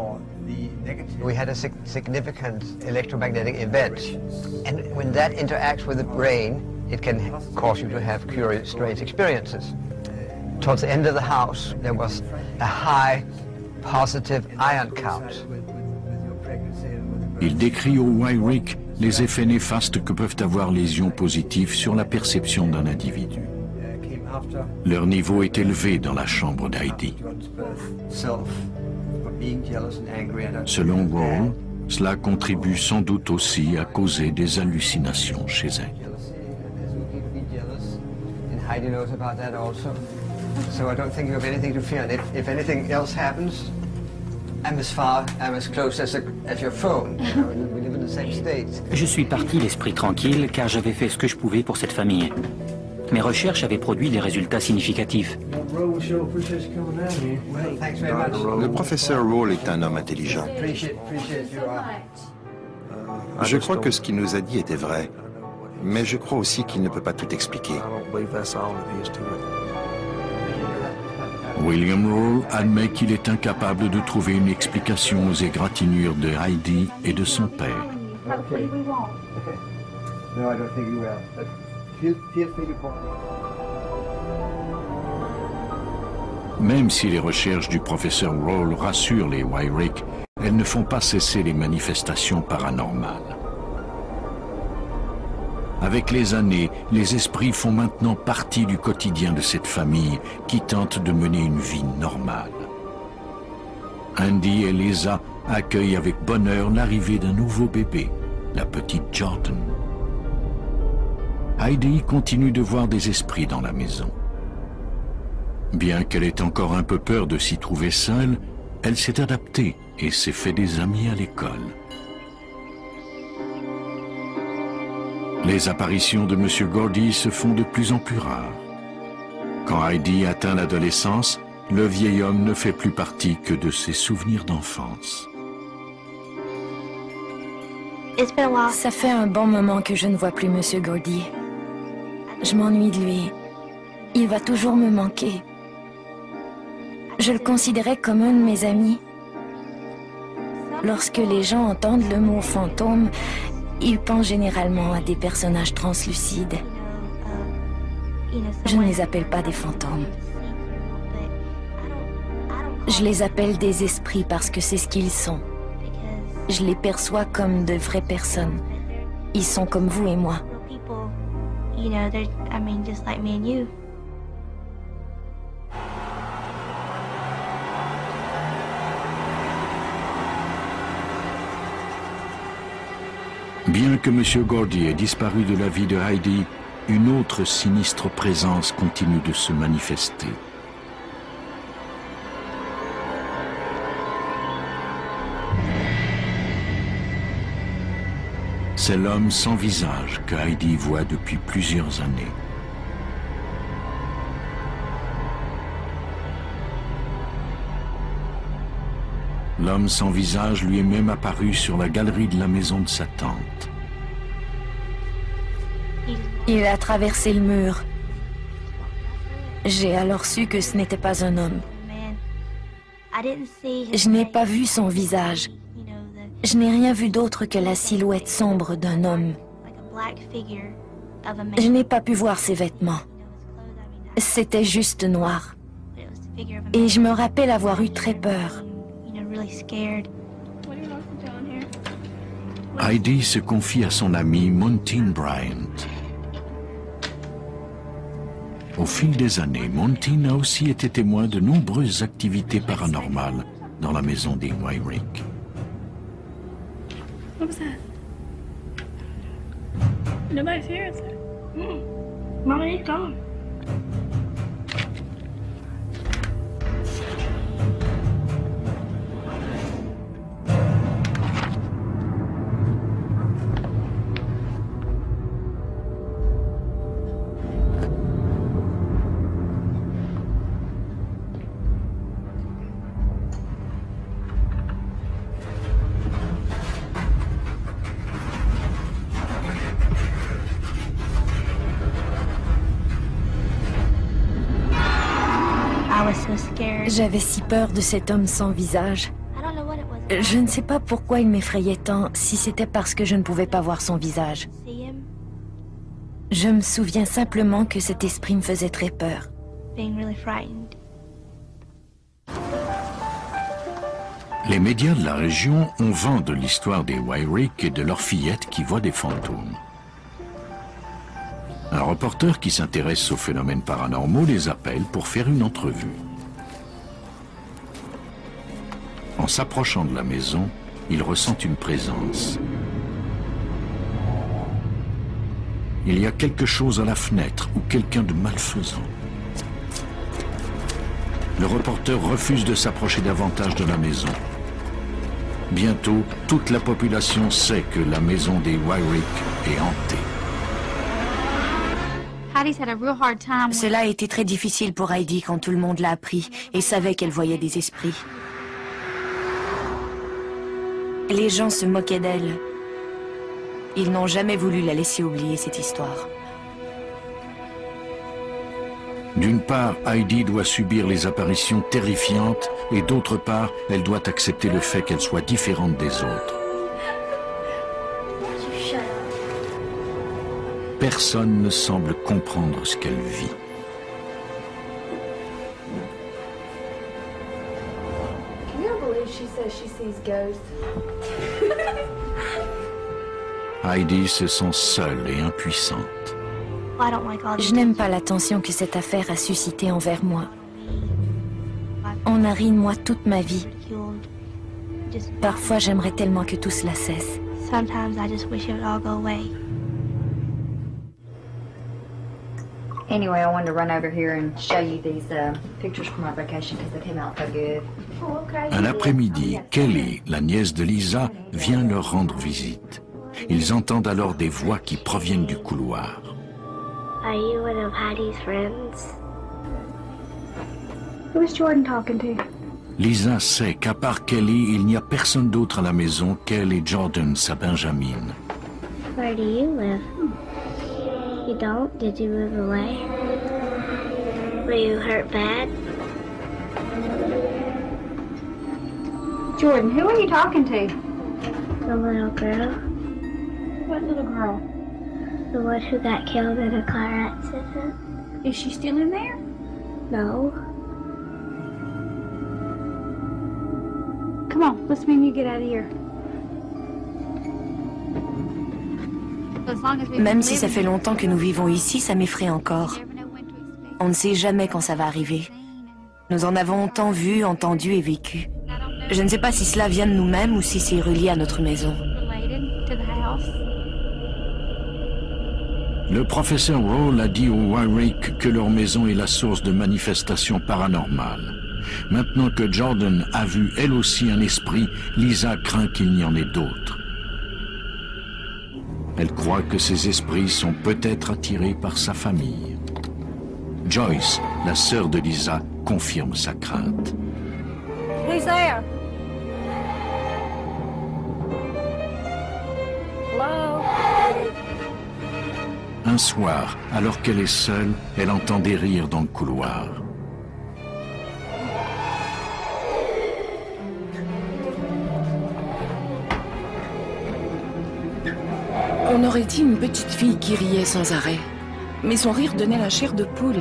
We had a significant electromagnetic event, and when that interacts with the brain, it can cause you to have curious, strange experiences. Towards the end of the house, there was a high positive ion count. Il décrit aux Wyrick les effets néfastes que peuvent avoir les ions positifs sur la perception d'un individu. Leur niveau est élevé dans la chambre d'Heidi. Selon Rawle, cela contribue sans doute aussi à causer des hallucinations chez elle. Heidi knows about that also. So I don't think you have anything to fear. And if anything else happens, I'm as close as your phone. You know, we live in the same state. Je suis parti l'esprit tranquille car j'avais fait ce que je pouvais pour cette famille. Mes recherches avaient produit des résultats significatifs. Le professeur Rawle est un homme intelligent. Je crois que ce qu'il nous a dit était vrai, mais je crois aussi qu'il ne peut pas tout expliquer. William Rawle admet qu'il est incapable de trouver une explication aux égratignures de Heidi et de son père. Même si les recherches du professeur Rawle rassurent les Wyrick, elles ne font pas cesser les manifestations paranormales. Avec les années, les esprits font maintenant partie du quotidien de cette famille qui tente de mener une vie normale. Andy et Lisa accueillent avec bonheur l'arrivée d'un nouveau bébé, la petite Jordan. Heidi continue de voir des esprits dans la maison. Bien qu'elle ait encore un peu peur de s'y trouver seule, elle s'est adaptée et s'est fait des amis à l'école. Les apparitions de M. Gordy se font de plus en plus rares. Quand Heidi atteint l'adolescence, le vieil homme ne fait plus partie que de ses souvenirs d'enfance. Ça fait un bon moment que je ne vois plus M. Gordy. Je m'ennuie de lui. Il va toujours me manquer. Je le considérais comme un de mes amis. Lorsque les gens entendent le mot fantôme, ils pensent généralement à des personnages translucides. Je ne les appelle pas des fantômes. Je les appelle des esprits parce que c'est ce qu'ils sont. Je les perçois comme de vraies personnes. Ils sont comme vous et moi. Bien que M. Gordy ait disparu de la vie de Heidi, une autre sinistre présence continue de se manifester. C'est l'homme sans visage que Heidi voit depuis plusieurs années. L'homme sans visage lui est même apparu sur la galerie de la maison de sa tante. Il a traversé le mur. J'ai alors su que ce n'était pas un homme. Je n'ai pas vu son visage. Je n'ai rien vu d'autre que la silhouette sombre d'un homme. Je n'ai pas pu voir ses vêtements. C'était juste noir. Et je me rappelle avoir eu très peur. Heidi se confie à son amie Montyne Bryant. Au fil des années, Montyne a aussi été témoin de nombreuses activités paranormales dans la maison des Wyrick. What was that? Nobody's here, is it? Mama, you gone. J'avais si peur de cet homme sans visage. Je ne sais pas pourquoi il m'effrayait tant, si c'était parce que je ne pouvais pas voir son visage. Je me souviens simplement que cet esprit me faisait très peur. Les médias de la région ont vent de l'histoire des Wyrick et de leur fillette qui voit des fantômes. Un reporter qui s'intéresse aux phénomènes paranormaux les appelle pour faire une entrevue. En s'approchant de la maison, il ressent une présence. Il y a quelque chose à la fenêtre ou quelqu'un de malfaisant. Le reporter refuse de s'approcher davantage de la maison. Bientôt, toute la population sait que la maison des Wyrick est hantée. Cela a été très difficile pour Heidi quand tout le monde l'a appris et savait qu'elle voyait des esprits. Les gens se moquaient d'elle. Ils n'ont jamais voulu la laisser oublier cette histoire. D'une part, Heidi doit subir les apparitions terrifiantes et d'autre part, elle doit accepter le fait qu'elle soit différente des autres. Personne ne semble comprendre ce qu'elle vit. Can you believe she says she sees ghosts? Heidi se sent seule et impuissante. Je n'aime pas l'attention que cette affaire a suscité envers moi. On a ri de moi toute ma vie. Parfois, j'aimerais tellement que tout cela cesse. Anyway, I wanted to run over here and show you these pictures from our vacation because they came out so good. Oh, okay. Un après-midi, Kelly, la nièce de Lisa, vient leur rendre visite. Ils entendent alors des voix qui proviennent du couloir. Are you one of Heidi's friends? Who was Jordan talking to? Lisa sait qu'à part Kelly, il n'y a personne d'autre à la maison qu'elle et Jordan, sa Benjamine. Where do you live? You don't? Did you move away? Were you hurt bad? Jordan, who are you talking to? The little girl. What little girl? The one who got killed in a car accident. Is she still in there? No. Come on, let's meet you get out of here. Même si ça fait longtemps que nous vivons ici, ça m'effraie encore. On ne sait jamais quand ça va arriver. Nous en avons tant vu, entendu et vécu. Je ne sais pas si cela vient de nous-mêmes ou si c'est relié à notre maison. Le professeur Rawls a dit aux Wyrick que leur maison est la source de manifestations paranormales. Maintenant que Jordan a vu elle aussi un esprit, Lisa craint qu'il n'y en ait d'autres. Elle croit que ces esprits sont peut-être attirés par sa famille. Joyce, la sœur de Lisa, confirme sa crainte. Who's there? Hello? Un soir, alors qu'elle est seule, elle entend des rires dans le couloir. On aurait dit une petite fille qui riait sans arrêt. Mais son rire donnait la chair de poule.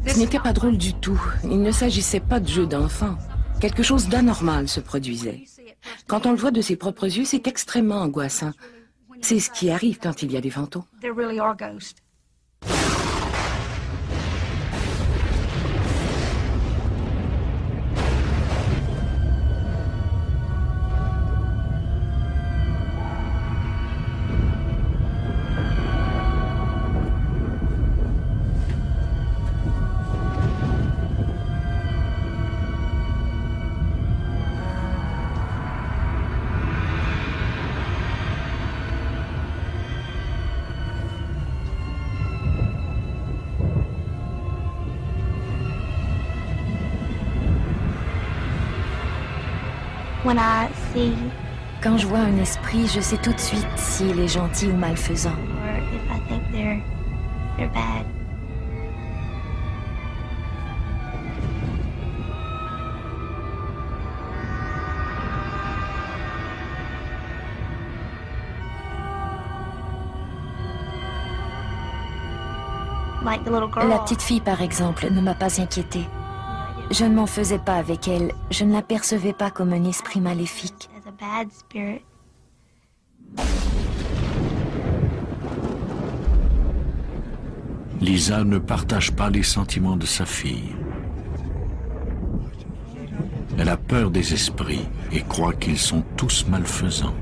Ce n'était pas drôle du tout. Il ne s'agissait pas de jeu d'enfant. Quelque chose d'anormal se produisait. Quand on le voit de ses propres yeux, c'est extrêmement angoissant. C'est ce qui arrive quand il y a des fantômes. Quand je vois un esprit, je sais tout de suite s'il est gentil ou malfaisant. La petite fille, par exemple, ne m'a pas inquiétée. Je ne m'en faisais pas avec elle. Je ne la percevais pas comme un esprit maléfique. Lisa ne partage pas les sentiments de sa fille. Elle a peur des esprits et croit qu'ils sont tous malfaisants.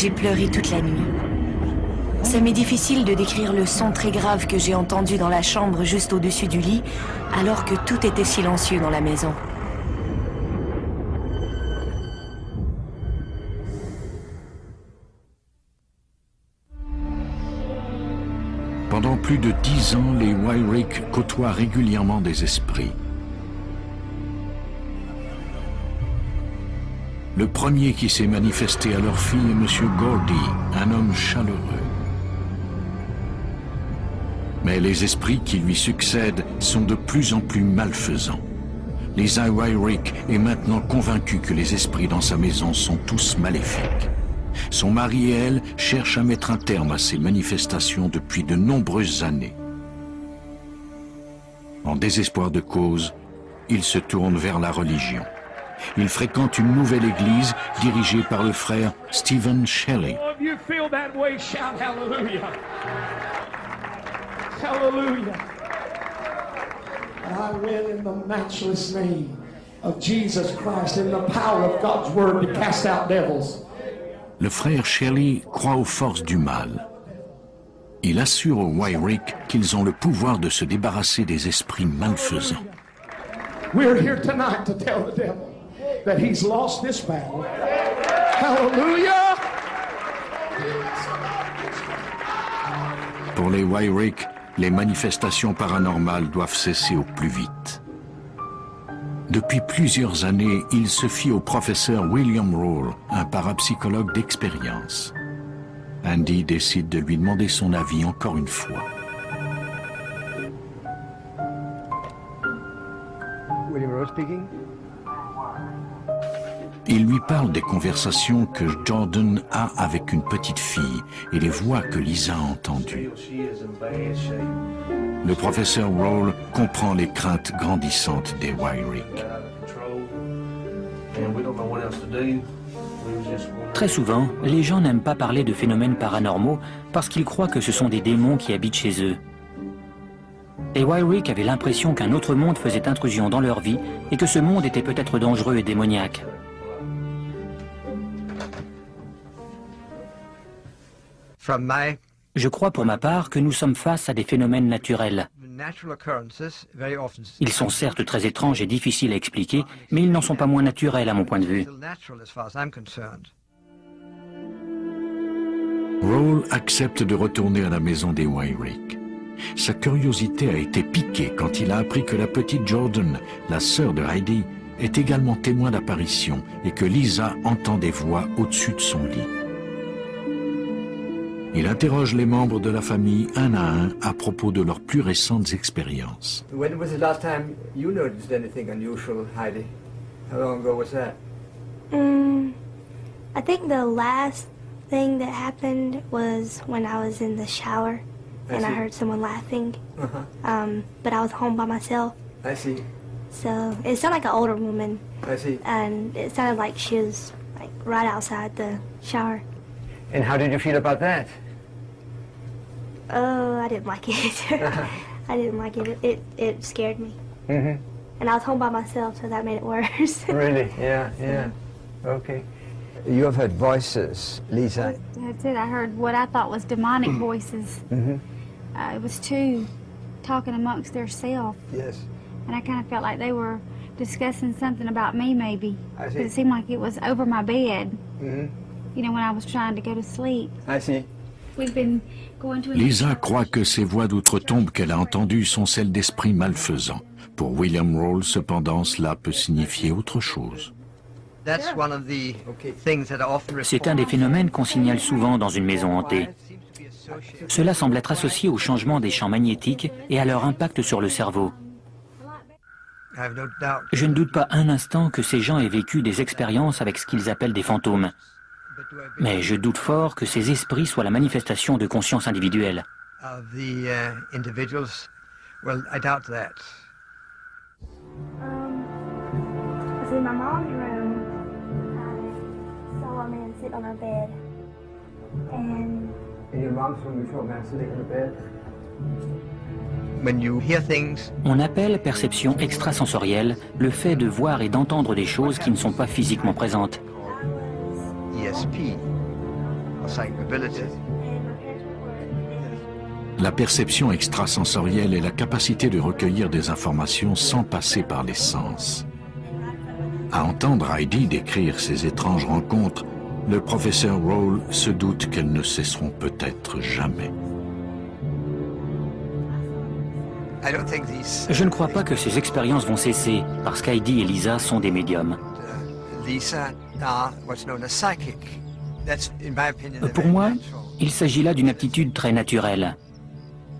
J'ai pleuré toute la nuit. Ça m'est difficile de décrire le son très grave que j'ai entendu dans la chambre juste au-dessus du lit, alors que tout était silencieux dans la maison. Pendant plus de 10 ans, les Wyrick côtoient régulièrement des esprits. Le premier qui s'est manifesté à leur fille est M. Gordy, un homme chaleureux. Mais les esprits qui lui succèdent sont de plus en plus malfaisants. Lisa Wyrick est maintenant convaincue que les esprits dans sa maison sont tous maléfiques. Son mari et elle cherchent à mettre un terme à ces manifestations depuis de nombreuses années. En désespoir de cause, ils se tournent vers la religion. Il fréquente une nouvelle église dirigée par le frère Stephen Shelley. I went in the matchless name of Jesus Christ in the power of God's word to cast out devils. Le frère Shelley croit aux forces du mal. Il assure aux Wyrick qu'ils ont le pouvoir de se débarrasser des esprits malfaisants. We're here tonight to tell the devil that he's lost this battle. Hallelujah! Pour les Wyrick, les manifestations paranormales doivent cesser au plus vite. Depuis plusieurs années, il se fie au professeur William Rawle, un parapsychologue d'expérience. Andy décide de lui demander son avis encore une fois. William Rawle speaking. Il lui parle des conversations que Jordan a avec une petite fille et les voix que Lisa a entendues. Le professeur Rawle comprend les craintes grandissantes des Wyrick. Très souvent, les gens n'aiment pas parler de phénomènes paranormaux parce qu'ils croient que ce sont des démons qui habitent chez eux. Les Wyrick avaient l'impression qu'un autre monde faisait intrusion dans leur vie et que ce monde était peut-être dangereux et démoniaque. Je crois pour ma part que nous sommes face à des phénomènes naturels. Ils sont certes très étranges et difficiles à expliquer, mais ils n'en sont pas moins naturels à mon point de vue. Rawle accepte de retourner à la maison des Wyrick. sa curiosité a été piquée quand il a appris que la petite Jordan, la sœur de Heidi, est également témoin d'apparition et que Lisa entend des voix au-dessus de son lit. Il interroge les membres de la famille un à un à propos de leurs plus récentes expériences. When was the last time you noticed anything unusual, Heidi? How long ago was that? I think the last thing that happened was when I was in the shower and I heard someone laughing. But I was home by myself. I see. So it sounded like an older woman. I see. And it sounded like she was like right outside the shower. And how did you feel about that? Oh, I didn't like it. I didn't like it. It scared me. And I was home by myself, so that made it worse. Really? Yeah. Okay. You have heard voices, Lisa. That's it. I heard what I thought was demonic voices. It was two talking amongst themselves. Yes. And I kind of felt like they were discussing something about me, maybe. I see. But it seemed like it was over my bed. You know, when I was trying to go to sleep. I see. We've been going to Lisa croit que ces voix d'outre-tombe qu'elle a entendues sont celles d'esprits malfaisants. Pour William Rawls, cependant, cela peut signifier autre chose. C'est un des phénomènes qu'on signale souvent dans une maison hantée. Cela semble être associé au changement des champs magnétiques et à leur impact sur le cerveau. Je ne doute pas un instant que ces gens aient vécu des expériences avec ce qu'ils appellent des fantômes. Mais je doute fort que ces esprits soient la manifestation de conscience individuelle. I was in my mom's room. I saw a man sitting on her bed. And in your mom's room, you saw a man sitting on her bed? When you hear things, on appelle perception extrasensorielle le fait de voir et d'entendre des choses qui ne sont pas physiquement présentes. ESP, or psychic ability. La perception extrasensorielle est la capacité de recueillir des informations sans passer par les sens. À entendre Heidi décrire ces étranges rencontres, le professeur Rawls se doute qu'elles ne cesseront peut-être jamais. Je ne crois pas que ces expériences vont cesser, parce qu'Heidi et Lisa sont des médiums. Pour moi, il s'agit là d'une aptitude très naturelle.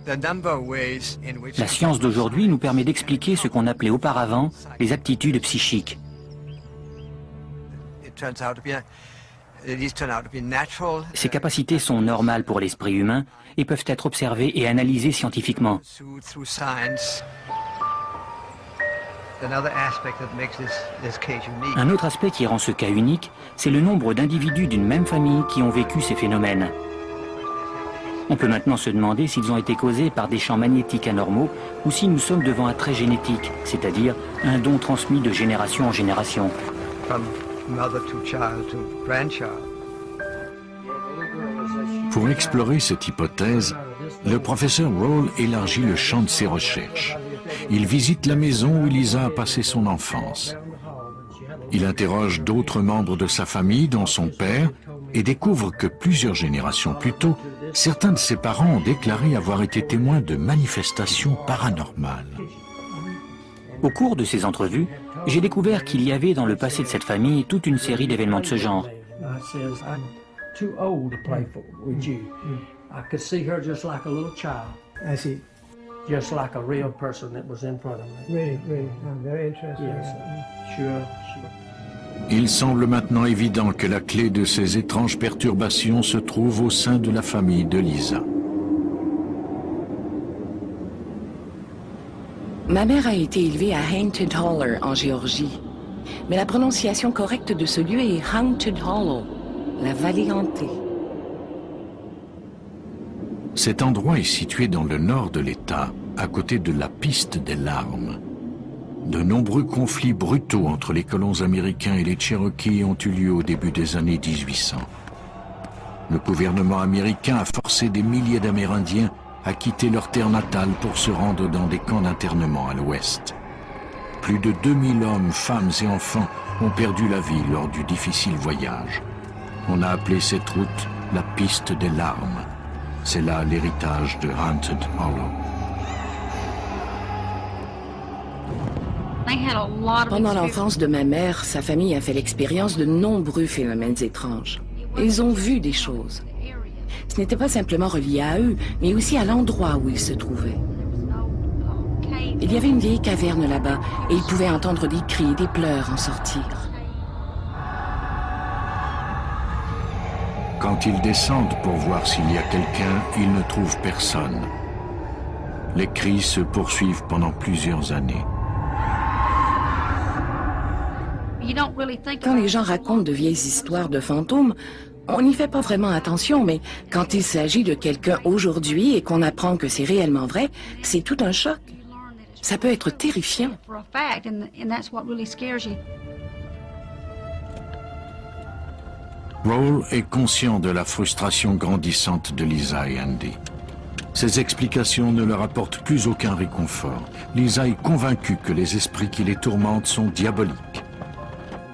La science d'aujourd'hui nous permet d'expliquer ce qu'on appelait auparavant les aptitudes psychiques. Ces capacités sont normales pour l'esprit humain et peuvent être observées et analysées scientifiquement. Un autre aspect qui rend ce cas unique, c'est le nombre d'individus d'une même famille qui ont vécu ces phénomènes. On peut maintenant se demander s'ils ont été causés par des champs magnétiques anormaux ou si nous sommes devant un trait génétique, c'est-à-dire un don transmis de génération en génération. Pour explorer cette hypothèse, le professeur Rawls élargit le champ de ses recherches. Il visite la maison où Lisa a passé son enfance. Il interroge d'autres membres de sa famille, dont son père, et découvre que plusieurs générations plus tôt, certains de ses parents ont déclaré avoir été témoins de manifestations paranormales. Au cours de ces entrevues, j'ai découvert qu'il y avait dans le passé de cette famille toute une série d'événements de ce genre. Just like a real person that was in front of me. Really, I'm very interested. Yes, sure. Il semble maintenant évident que la clé de ces étranges perturbations se trouve au sein de la famille de Lisa. Ma mère a été élevée à Haunted Hollow en Géorgie, mais la prononciation correcte de ce lieu est Haunted Hollow, la vallée hantée. Cet endroit est situé dans le nord de l'État, à côté de la piste des larmes. De nombreux conflits brutaux entre les colons américains et les Cherokees ont eu lieu au début des années 1800. Le gouvernement américain a forcé des milliers d'Amérindiens à quitter leur terre natale pour se rendre dans des camps d'internement à l'ouest. Plus de 2000 hommes, femmes et enfants ont perdu la vie lors du difficile voyage. On a appelé cette route la piste des larmes. C'est là l'héritage de Haunted Hollow. Pendant l'enfance de ma mère, sa famille a fait l'expérience de nombreux phénomènes étranges. Ils ont vu des choses. Ce n'était pas simplement relié à eux, mais aussi à l'endroit où ils se trouvaient. Il y avait une vieille caverne là-bas, et ils pouvaient entendre des cris et des pleurs en sortir. Quand ils descendent pour voir s'il y a quelqu'un, ils ne trouvent personne. Les cris se poursuivent pendant plusieurs années. Quand les gens racontent de vieilles histoires de fantômes, on n'y fait pas vraiment attention, mais quand il s'agit de quelqu'un aujourd'hui et qu'on apprend que c'est réellement vrai, c'est tout un choc. Ça peut être terrifiant. Raoul est conscient de la frustration grandissante de Lisa et Andy. Ces explications ne leur apportent plus aucun réconfort. Lisa est convaincue que les esprits qui les tourmentent sont diaboliques.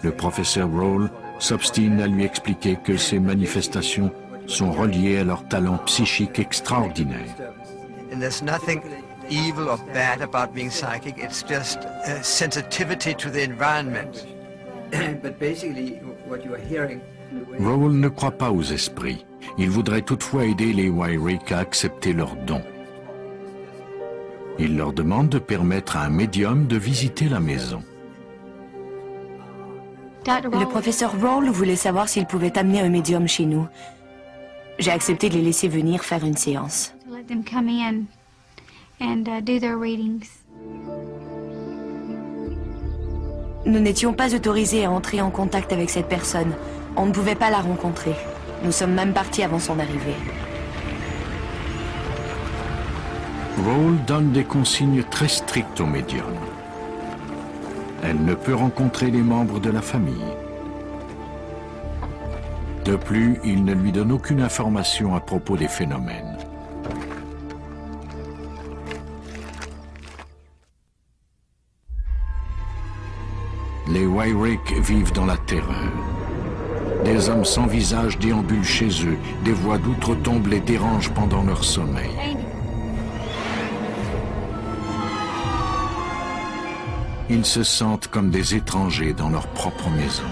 Le professeur Raoul s'obstine à lui expliquer que ces manifestations sont reliées à leur talent psychique extraordinaire. And there's nothing evil or bad about being psychic, it's just a sensitivity to the environment. But basically, what you are hearing... Raoul ne croit pas aux esprits. Il voudrait toutefois aider les Wyrick à accepter leurs dons. Il leur demande de permettre à un médium de visiter la maison. Le professeur Raoul voulait savoir s'il pouvait amener un médium chez nous. J'ai accepté de les laisser venir faire une séance. Nous n'étions pas autorisés à entrer en contact avec cette personne. On ne pouvait pas la rencontrer. Nous sommes même partis avant son arrivée. Raoul donne des consignes très strictes au médium. Elle ne peut rencontrer les membres de la famille. De plus, il ne lui donne aucune information à propos des phénomènes. Les Wyrick vivent dans la terreur. Des hommes sans visage déambulent chez eux. Des voix d'outre-tombe les dérangent pendant leur sommeil. Ils se sentent comme des étrangers dans leur propre maison.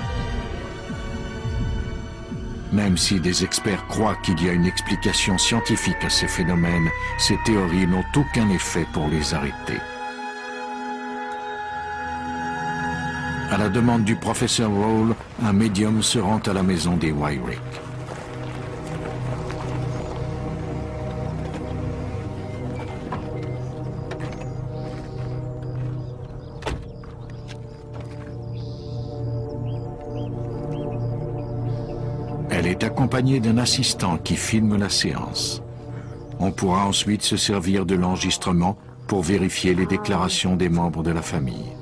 Même si des experts croient qu'il y a une explication scientifique à ces phénomènes, ces théories n'ont aucun effet pour les arrêter. À la demande du professeur Raoul, un médium se rend à la maison des Wyrick. Elle est accompagnée d'un assistant qui filme la séance. On pourra ensuite se servir de l'enregistrement pour vérifier les déclarations des membres de la famille.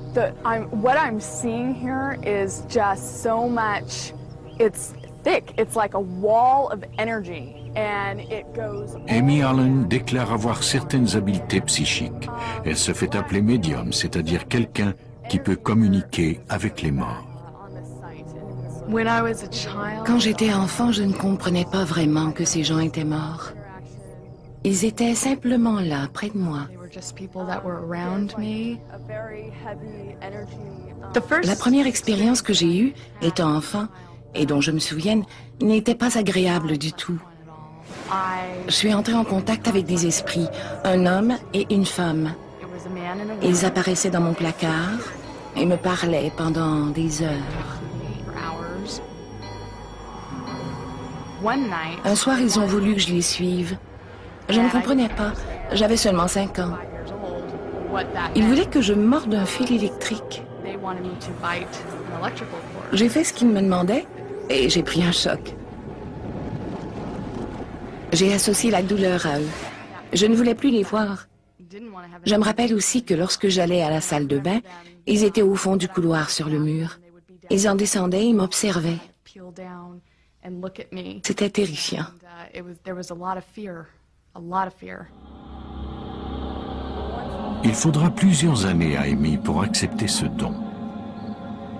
What I'm seeing here is just so much, it's thick, it's like a wall of energy, and it goes... Amy Allen déclare avoir certaines habiletés psychiques. Elle se fait appeler médium, c'est-à-dire quelqu'un qui peut communiquer avec les morts. Quand j'étais enfant, je ne comprenais pas vraiment que ces gens étaient morts. Ils étaient simplement là, près de moi. La première expérience que j'ai eue, étant enfant, et dont je me souvienne, n'était pas agréable du tout. Je suis entrée en contact avec des esprits, un homme et une femme. Ils apparaissaient dans mon placard et me parlaient pendant des heures. Un soir, ils ont voulu que je les suive. Je ne comprenais pas. J'avais seulement 5 ans. Ils voulaient que je morde un fil électrique. J'ai fait ce qu'ils me demandaient et j'ai pris un choc. J'ai associé la douleur à eux. Je ne voulais plus les voir. Je me rappelle aussi que lorsque j'allais à la salle de bain, ils étaient au fond du couloir sur le mur. Ils en descendaient et m'observaient. C'était terrifiant. Il faudra plusieurs années à Amy pour accepter ce don.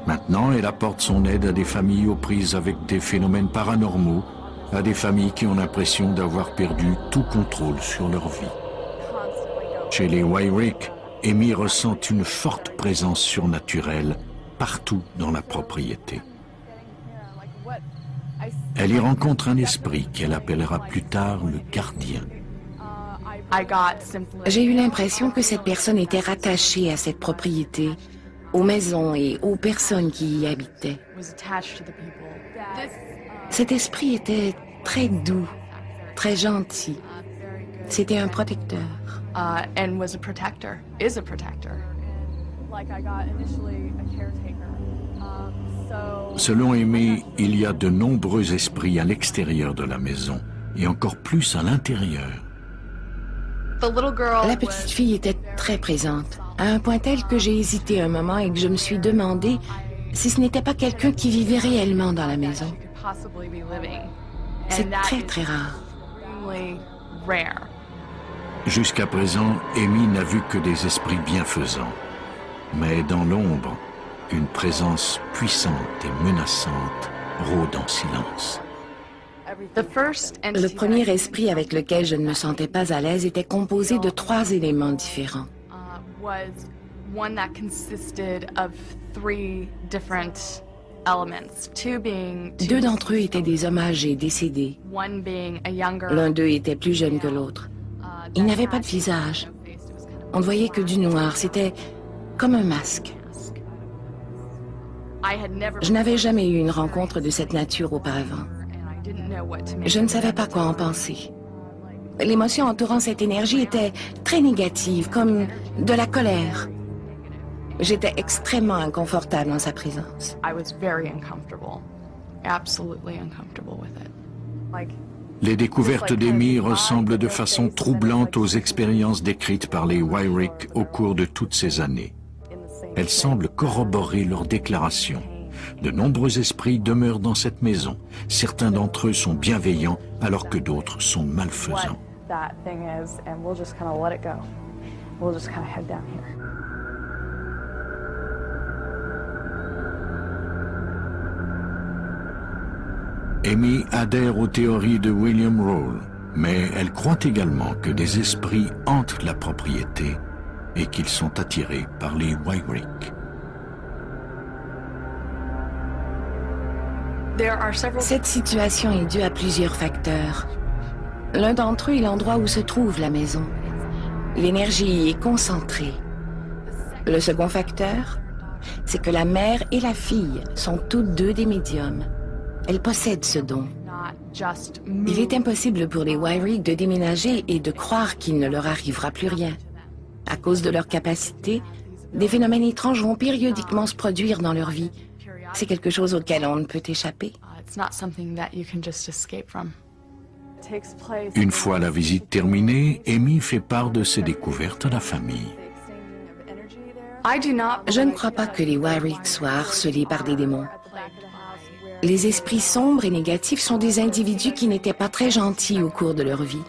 Maintenant, elle apporte son aide à des familles aux prises avec des phénomènes paranormaux à des familles qui ont l'impression d'avoir perdu tout contrôle sur leur vie. Chez les Wyrick, Amy ressent une forte présence surnaturelle partout dans la propriété. Elle y rencontre un esprit qu'elle appellera plus tard le gardien. J'ai eu l'impression que cette personne était rattachée à cette propriété, aux maisons et aux personnes qui y habitaient. Cet esprit était très doux, très gentil. C'était un protecteur. Selon Amy, il y a de nombreux esprits à l'extérieur de la maison et encore plus à l'intérieur. La petite fille était très présente, à un point tel que j'ai hésité un moment et que je me suis demandé si ce n'était pas quelqu'un qui vivait réellement dans la maison. C'est très très rare. Jusqu'à présent, Amy n'a vu que des esprits bienfaisants. Mais dans l'ombre, une présence puissante et menaçante rôde en silence. Le premier esprit avec lequel je ne me sentais pas à l'aise était composé de 3 éléments différents. Deux d'entre eux étaient des hommes âgés décédés. L'un d'eux était plus jeune que l'autre. Il n'avait pas de visage. On ne voyait que du noir. C'était comme un masque. Je n'avais jamais eu une rencontre de cette nature auparavant. Je ne savais pas quoi en penser. L'émotion entourant cette énergie était très négative, comme de la colère. J'étais extrêmement inconfortable en sa présence. Les découvertes d'Amy ressemblent de façon troublante aux expériences décrites par les Wyrick au cours de toutes ces années. Elles semblent corroborer leurs déclarations. De nombreux esprits demeurent dans cette maison. Certains d'entre eux sont bienveillants alors que d'autres sont malfaisants. Amy adhère aux théories de William Rawle, mais elle croit également que des esprits hantent la propriété et qu'ils sont attirés par les Wyrick. Cette situation est due à plusieurs facteurs. L'un d'entre eux est l'endroit où se trouve la maison. L'énergie est concentrée. Le second facteur, c'est que la mère et la fille sont toutes deux des médiums. Elles possèdent ce don. Il est impossible pour les Wyrick de déménager et de croire qu'il ne leur arrivera plus rien. À cause de leur capacité, des phénomènes étranges vont périodiquement se produire dans leur vie. C'est quelque chose auquel on ne peut échapper. Une fois la visite terminée, Amy fait part de ses découvertes à la famille. Je ne crois pas que les Wyrick soient harcelés par des démons. Les esprits sombres et négatifs sont des individus qui n'étaient pas très gentils au cours de leur vie.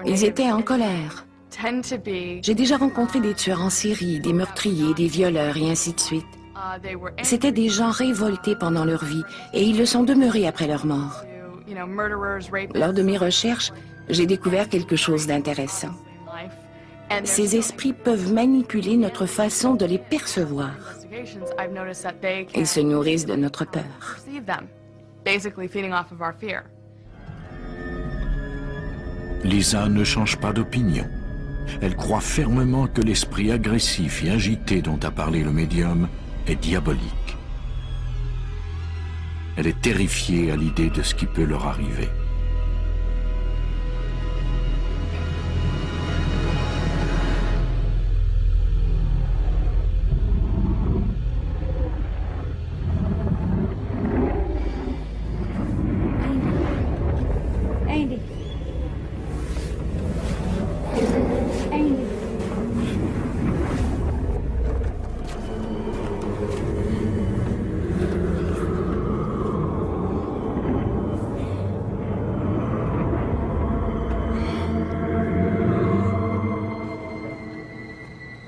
Ils étaient en colère. J'ai déjà rencontré des tueurs en série, des meurtriers, des violeurs et ainsi de suite. C'étaient des gens révoltés pendant leur vie et ils le sont demeurés après leur mort. Lors de mes recherches, j'ai découvert quelque chose d'intéressant. Ces esprits peuvent manipuler notre façon de les percevoir. Ils se nourrissent de notre peur. Lisa ne change pas d'opinion. Elle croit fermement que l'esprit agressif et agité dont a parlé le médium est diabolique. Elle est terrifiée à l'idée de ce qui peut leur arriver.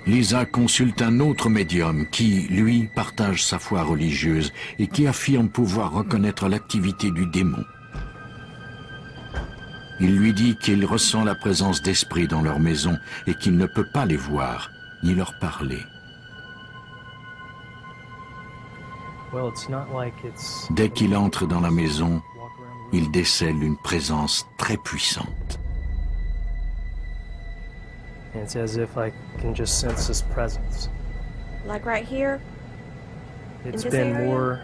Lisa consulte un autre médium qui, lui, partage sa foi religieuse et qui affirme pouvoir reconnaître l'activité du démon. Il lui dit qu'il ressent la présence d'esprits dans leur maison et qu'il ne peut pas les voir, ni leur parler. Dès qu'il entre dans la maison, il décèle une présence très puissante. It's as if I can just sense his presence. Like right here? It's been more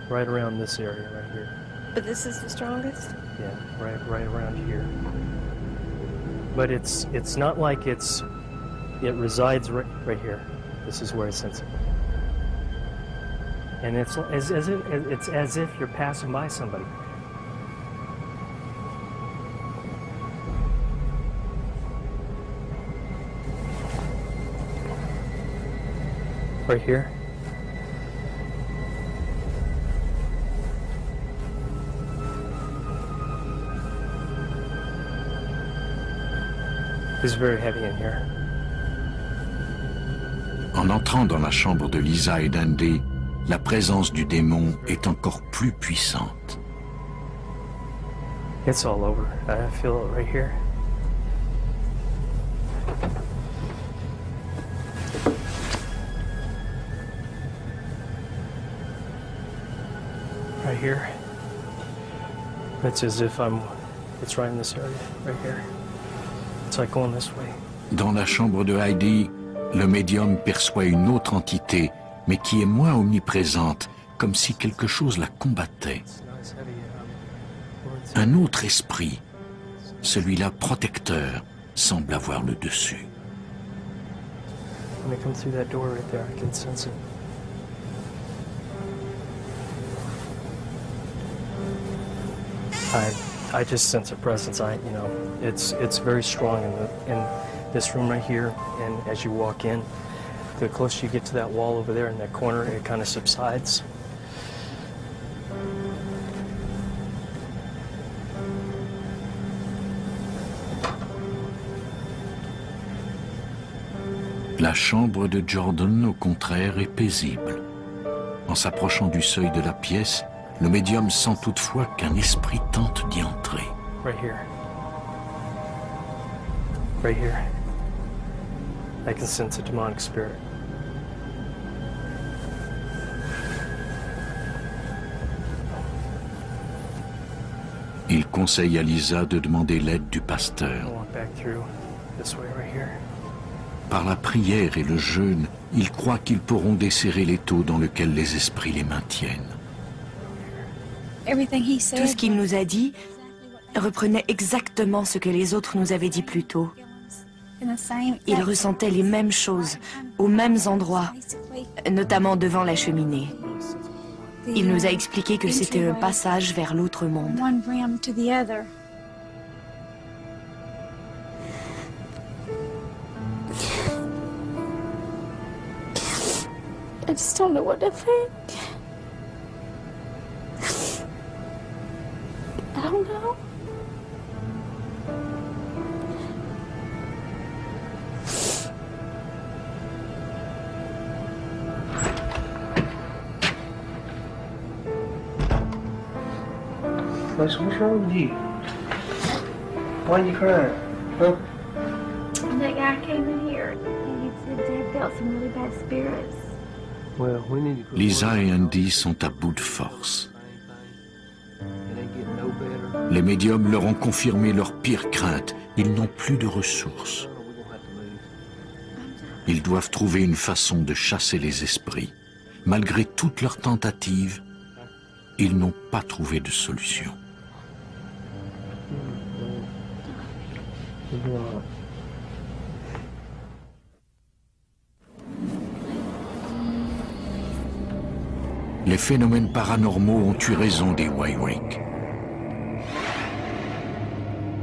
right around this area right here. But this is the strongest? Yeah, right around here. But it's not like it resides right here. This is where I sense it. And it's as if you're passing by somebody. Right here. It's very heavy in here. En entrant dans la chambre de Lisa et d'Andy, la présence du démon est encore plus puissante. It's all over. I feel it right here. Right here. It's as if it's right in this area, right here. It's like going this way. Dans la chambre de Heidi, le médium perçoit une autre entité, mais qui est moins omniprésente, comme si quelque chose la combattait. Un autre esprit, celui-là protecteur, semble avoir le dessus. When I come through that door right there, I can sense it. I just sense a presence. It's very strong in this room right here. And as you walk in, the closer you get to that wall over there in that corner, it kind of subsides. La chambre de Jordan, au contraire, est paisible. En s'approchant du seuil de la pièce, le médium sent toutefois qu'un esprit tente d'y entrer. Right here. Right here. I can sense a demonic spirit. Il conseille à Lisa de demander l'aide du pasteur. Walk back through this way right here. Par la prière et le jeûne, ils croient qu'ils pourront desserrer l'étau dans lequel les esprits les maintiennent. Tout ce qu'il nous a dit reprenait exactement ce que les autres nous avaient dit plus tôt. Il ressentait les mêmes choses, aux mêmes endroits, notamment devant la cheminée. Il nous a expliqué que c'était un passage vers l'autre monde. I just don't know what to think. I don't know. What's wrong with you? Why are you crying? Huh? That guy came in here and he said Dad felt some really bad spirits. Lisa et Andy sont à bout de force. Les médiums leur ont confirmé leurs pires craintes. Ils n'ont plus de ressources. Ils doivent trouver une façon de chasser les esprits. Malgré toutes leurs tentatives, ils n'ont pas trouvé de solution. Les phénomènes paranormaux ont eu raison des Wairek.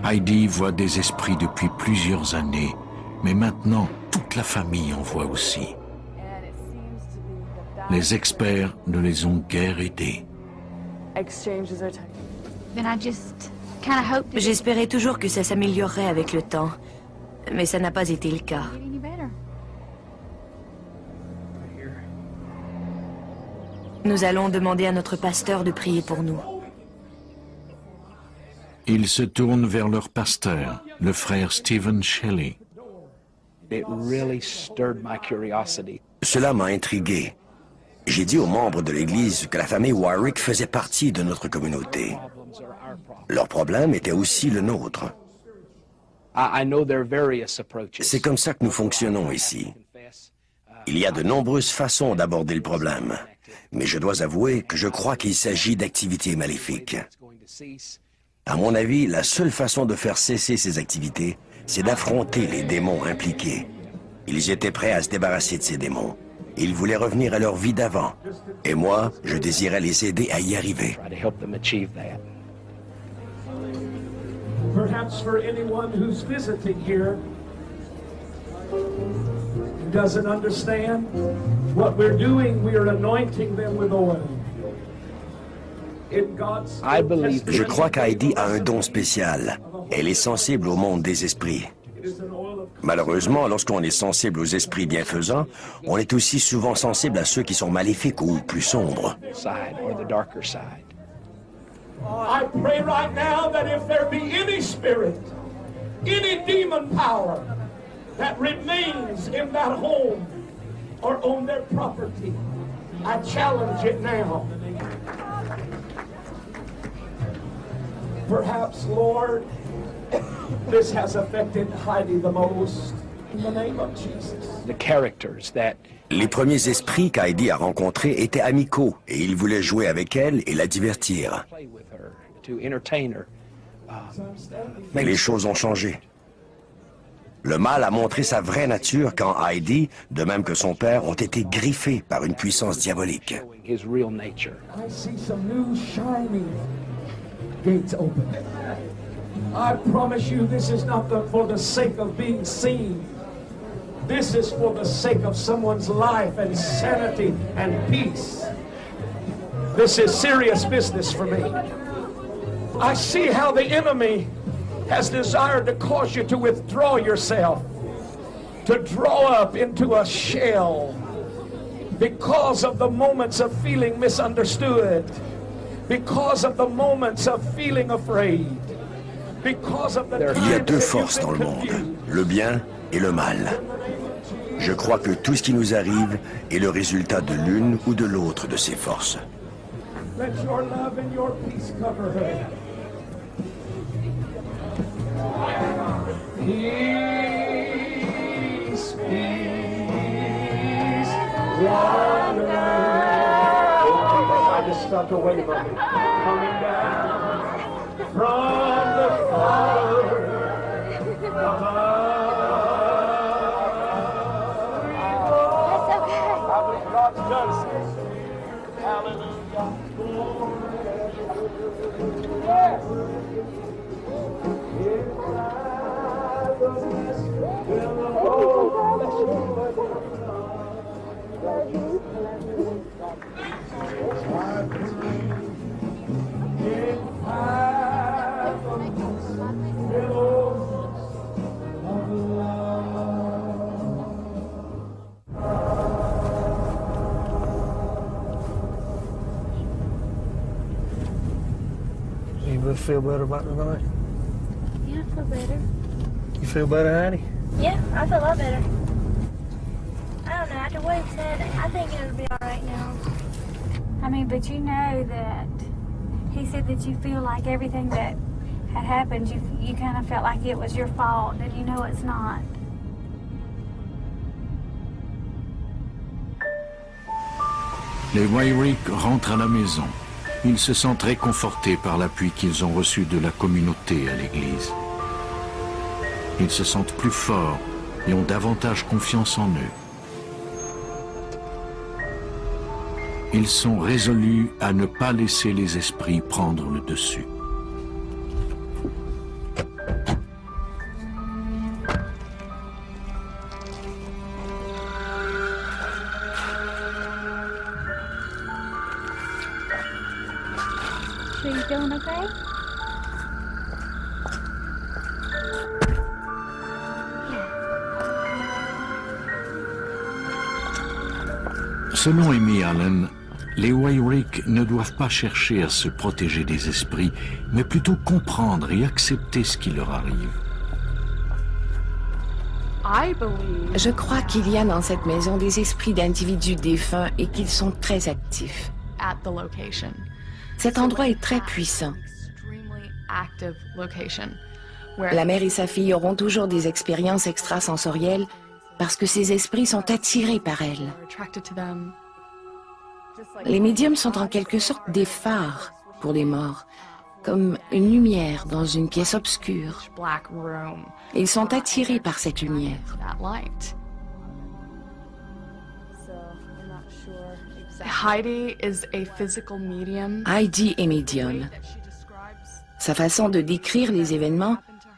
Heidi voit des esprits depuis plusieurs années, mais maintenant toute la famille en voit aussi. Les experts ne les ont guère aidés. J'espérais toujours que ça s'améliorerait avec le temps, mais ça n'a pas été le cas. Nous allons demander à notre pasteur de prier pour nous. Ils se tournent vers leur pasteur, le frère Stephen Shelley. Cela m'a intrigué. J'ai dit aux membres de l'Église que la famille Warwick faisait partie de notre communauté. Leur problème était aussi le nôtre. C'est comme ça que nous fonctionnons ici. Il y a de nombreuses façons d'aborder le problème, mais je dois avouer que je crois qu'il s'agit d'activités maléfiques. À mon avis, la seule façon de faire cesser ces activités, c'est d'affronter les démons impliqués. Ils étaient prêts à se débarrasser de ces démons. Ils voulaient revenir à leur vie d'avant. Et moi, je désirais les aider à y arriver. Perhaps for anyone who's visiting here who doesn't understand what we're doing, we are anointing them with oil. Je crois qu'Heidi a un don spécial. Elle est sensible au monde des esprits. Malheureusement, lorsqu'on est sensible aux esprits bienfaisants, on est aussi souvent sensible à ceux qui sont maléfiques ou plus sombres. I pray right now that if there be any spirit, any demon power that remains in that home or on their property, I challenge it now. Perhaps, Lord, this has affected Heidi the most. In the name of Jesus. Les premiers esprits qu'Heidi a rencontrés étaient amicaux et ils voulaient jouer avec elle et la divertir. Mais les choses ont changé. Le mal a montré sa vraie nature quand Heidi, de même que son père, ont été griffés par une puissance diabolique. I see some new shining gates open. I promise you this is not for the sake of being seen. This is for the sake of someone's life and sanity and peace. This is serious business for me. I see how the enemy has desired to cause you to withdraw yourself, to draw up into a shell because of the moments of feeling misunderstood, because of the moments of feeling afraid, because of the Il y a deux forces dans le monde, le bien et le mal. Je crois que tout ce qui nous arrive est le résultat de l'une ou de l'autre de ces forces. Let your love and your peace cover her. Peace, peace, wonder. I just felt a wave of it coming down from the Father above. God's done something. Hallelujah. You feel better about tonight? Yeah, I feel better. You feel better, Heidi? Yeah, I feel a lot better. I don't know, after what he said, I think it'll be all right now. I mean, but you know that he said that you feel like everything that had happened, you kind of felt like it was your fault, and you know it's not. Les Wyrick rentrent à la maison. Ils se sentent réconfortés par l'appui qu'ils ont reçu de la communauté à l'église. Ils se sentent plus forts et ont davantage confiance en eux. Ils sont résolus à ne pas laisser les esprits prendre le dessus. Are you feeling okay? Selon Amy Allen, Les Wairek ne doivent pas chercher à se protéger des esprits, mais plutôt comprendre et accepter ce qui leur arrive. Je crois qu'il y a dans cette maison des esprits d'individus défunts et qu'ils sont très actifs. Cet endroit est très puissant. La mère et sa fille auront toujours des expériences extrasensorielles parce que ces esprits sont attirés par elles. Les médiums sont en quelque sorte des phares pour les morts, comme une lumière dans une pièce obscure. Ils sont attirés par cette lumière. Heidi est médium. Sa façon de décrire les événements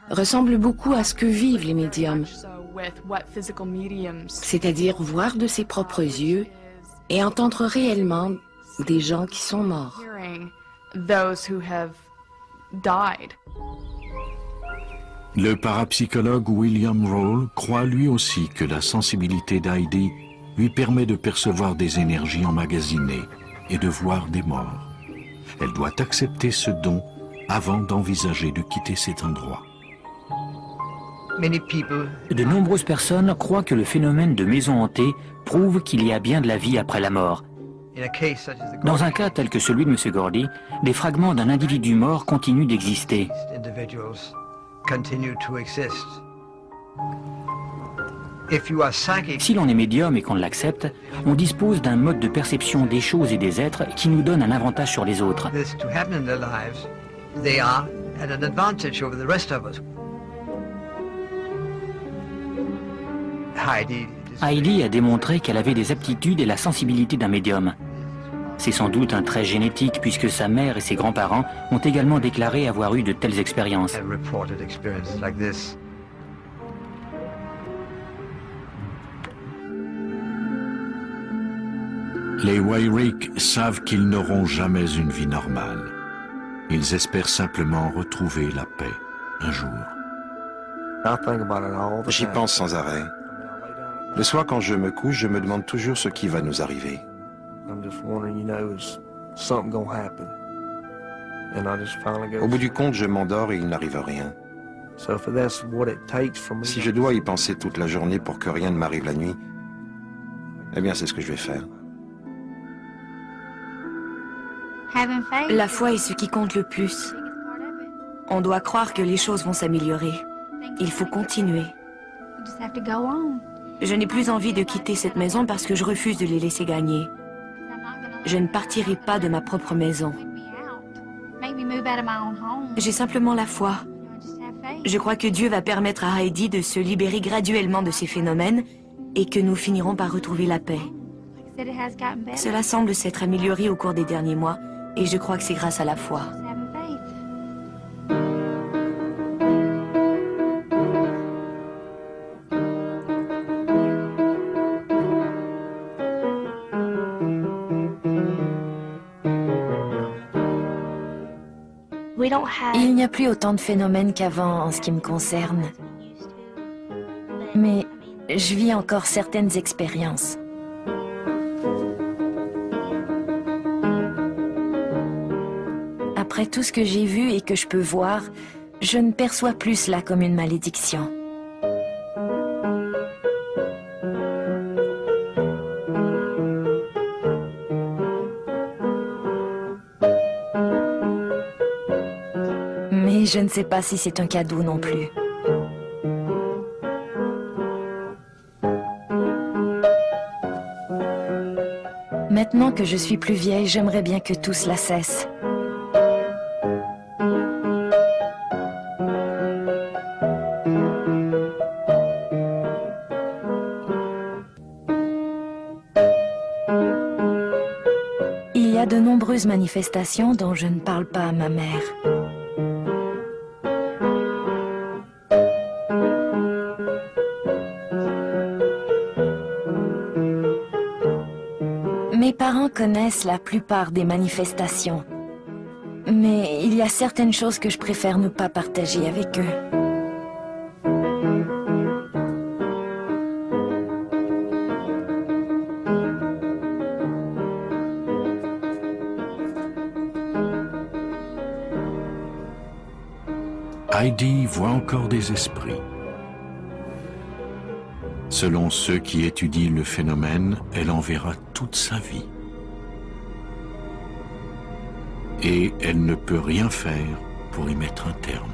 ressemble beaucoup à ce que vivent les médiums, c'est-à-dire voir de ses propres yeux et entendre réellement des gens qui sont morts. Le parapsychologue William Roll croit lui aussi que la sensibilité d'Heidi lui permet de percevoir des énergies emmagasinées et de voir des morts. Elle doit accepter ce don avant d'envisager de quitter cet endroit. De nombreuses personnes croient que le phénomène de maison hantée prouve qu'il y a bien de la vie après la mort. Dans un cas tel que celui de M. Gordy, des fragments d'un individu mort continuent d'exister. Si l'on est médium et qu'on l'accepte, on dispose d'un mode de perception des choses et des êtres qui nous donne un avantage sur les autres. Heidi a démontré qu'elle avait des aptitudes et la sensibilité d'un médium. C'est sans doute un trait génétique puisque sa mère et ses grands-parents ont également déclaré avoir eu de telles expériences. Les Wairek savent qu'ils n'auront jamais une vie normale. Ils espèrent simplement retrouver la paix un jour. J'y pense sans arrêt. Le soir, quand je me couche, je me demande toujours ce qui va nous arriver. Au bout du compte, je m'endors et il n'arrive rien. Si je dois y penser toute la journée pour que rien ne m'arrive la nuit, eh bien c'est ce que je vais faire. La foi est ce qui compte le plus. On doit croire que les choses vont s'améliorer. Il faut continuer. Je n'ai plus envie de quitter cette maison parce que je refuse de les laisser gagner. Je ne partirai pas de ma propre maison. J'ai simplement la foi. Je crois que Dieu va permettre à Heidi de se libérer graduellement de ces phénomènes et que nous finirons par retrouver la paix. Cela semble s'être amélioré au cours des derniers mois et je crois que c'est grâce à la foi. Il n'y a plus autant de phénomènes qu'avant en ce qui me concerne. Mais je vis encore certaines expériences. Après tout ce que j'ai vu et que je peux voir, je ne perçois plus cela comme une malédiction. Mais je ne sais pas si c'est un cadeau non plus. Maintenant que je suis plus vieille, j'aimerais bien que tout cela cesse. Il y a de nombreuses manifestations dont je ne parle pas à ma mère. Mes parents connaissent la plupart des manifestations, mais il y a certaines choses que je préfère ne pas partager avec eux. Heidi voit encore des esprits. Selon ceux qui étudient le phénomène, elle en verra toute sa vie. Et elle ne peut rien faire pour y mettre un terme.